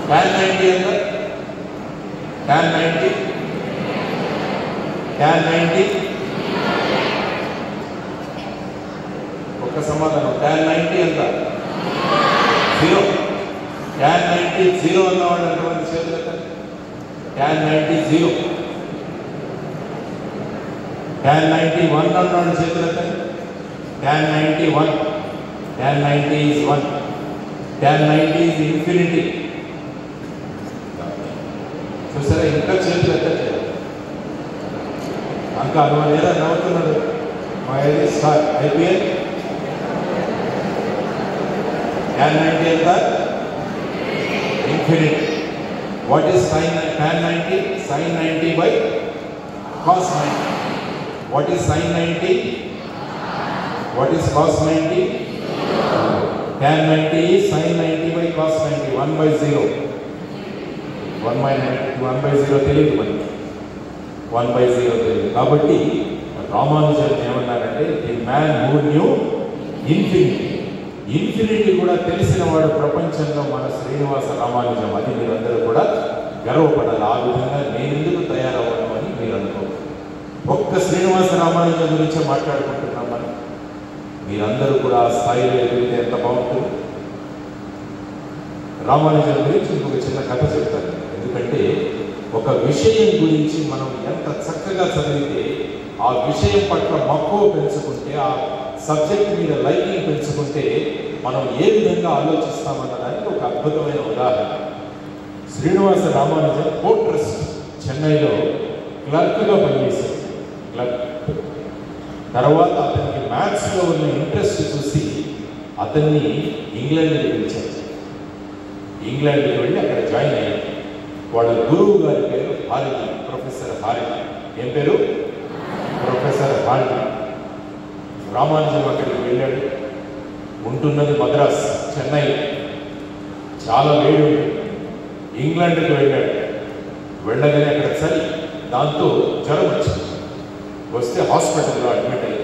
tan 90 ఎంత? tan 90 ఒక్క సమాధానం. tan 90 ఎంత? 0. tan 90 0 అన్నవాళ్ళు ఎంతమంది చేతులు ఎత్తండి? tan 90 0. tan 91 అన్నవాళ్ళు చేతులు ఎత్తండి? tan 91. tan 90 is 1. tan 90 is infinity. చూసారా? ఇంకా చేతులు ఎత్తట్లేదు. అంక అనుమానం ఏదో నవ్వుతున్నాడు. మా ఏది సార్ ఐపీఎల్ tan 90 ఎంత? Infinity. What is tan 90? Sin 90 by cos 90. What is sin 90? What is cos 90? Tan 90 is sin 90 by cos 90. 1 by 0. 1 by 0 తెలియదు మనకి. 1 by 0 తెలియదు. కాబట్టి రామానుజన్ ఏమన్నారంటే the man who knew infinity. Infinity కూడా తెలిసిన వాడు ప్రపంచంలో మన శ్రీనివాస రామానుజం. అది మీరందరూ కూడా గర్వపడాలి. ఆ విధంగా నేను ఎందుకు తయారవ్వను అని మీరు అనుకో. ఒక్క శ్రీనివాస రామానుజం గురించే మాట్లాడుకుంటున్నాం మనం. మీరందరూ కూడా ఆ స్థాయిలో ఎదిగితే ఎంత బాగుంటుంది. రామానుజం గురించి ఇంకొక చిన్న కథ చెప్తాను. ఎందుకంటే ఒక విషయం గురించి మనం ఎంత చక్కగా చదివితే ఆ విషయం పట్ల మక్కువ పెంచుకుంటే, ఆ సబ్జెక్ట్ మీద లైకింగ్ పెంచుకుంటే మనం ఏ విధంగా ఆలోచిస్తామన్న దానికి ఒక అద్భుతమైన ఉదాహరణ. శ్రీనివాస రామానుజన్ పోర్ట్ ట్రస్ట్ చెన్నైలో క్లర్క్గా పనిచేశారు. క్లర్క్ తర్వాత అతనికి మ్యాథ్స్లో ఉన్న ఇంట్రెస్ట్ చూసి అతన్ని ఇంగ్లాండ్కి పిలిచారు. ఇంగ్లాండ్కి వెళ్ళి అక్కడ జాయిన్ అయ్యారు. వాళ్ళ గురువు గారి పేరు హారిజన్, ప్రొఫెసర్ హారిజన్. ఏం పేరు? గాంధీ. రామానుజం అక్కడికి వెళ్ళాడు. ఉంటున్నది మద్రాస్, చెన్నై, చాలా వేడి ఉంది. ఇంగ్లాండ్కి వెళ్ళాడు. వెళ్ళగానే అక్కడ చలి, దాంతో జ్వరం వచ్చింది. వస్తే హాస్పిటల్లో అడ్మిట్ అయ్యాడు.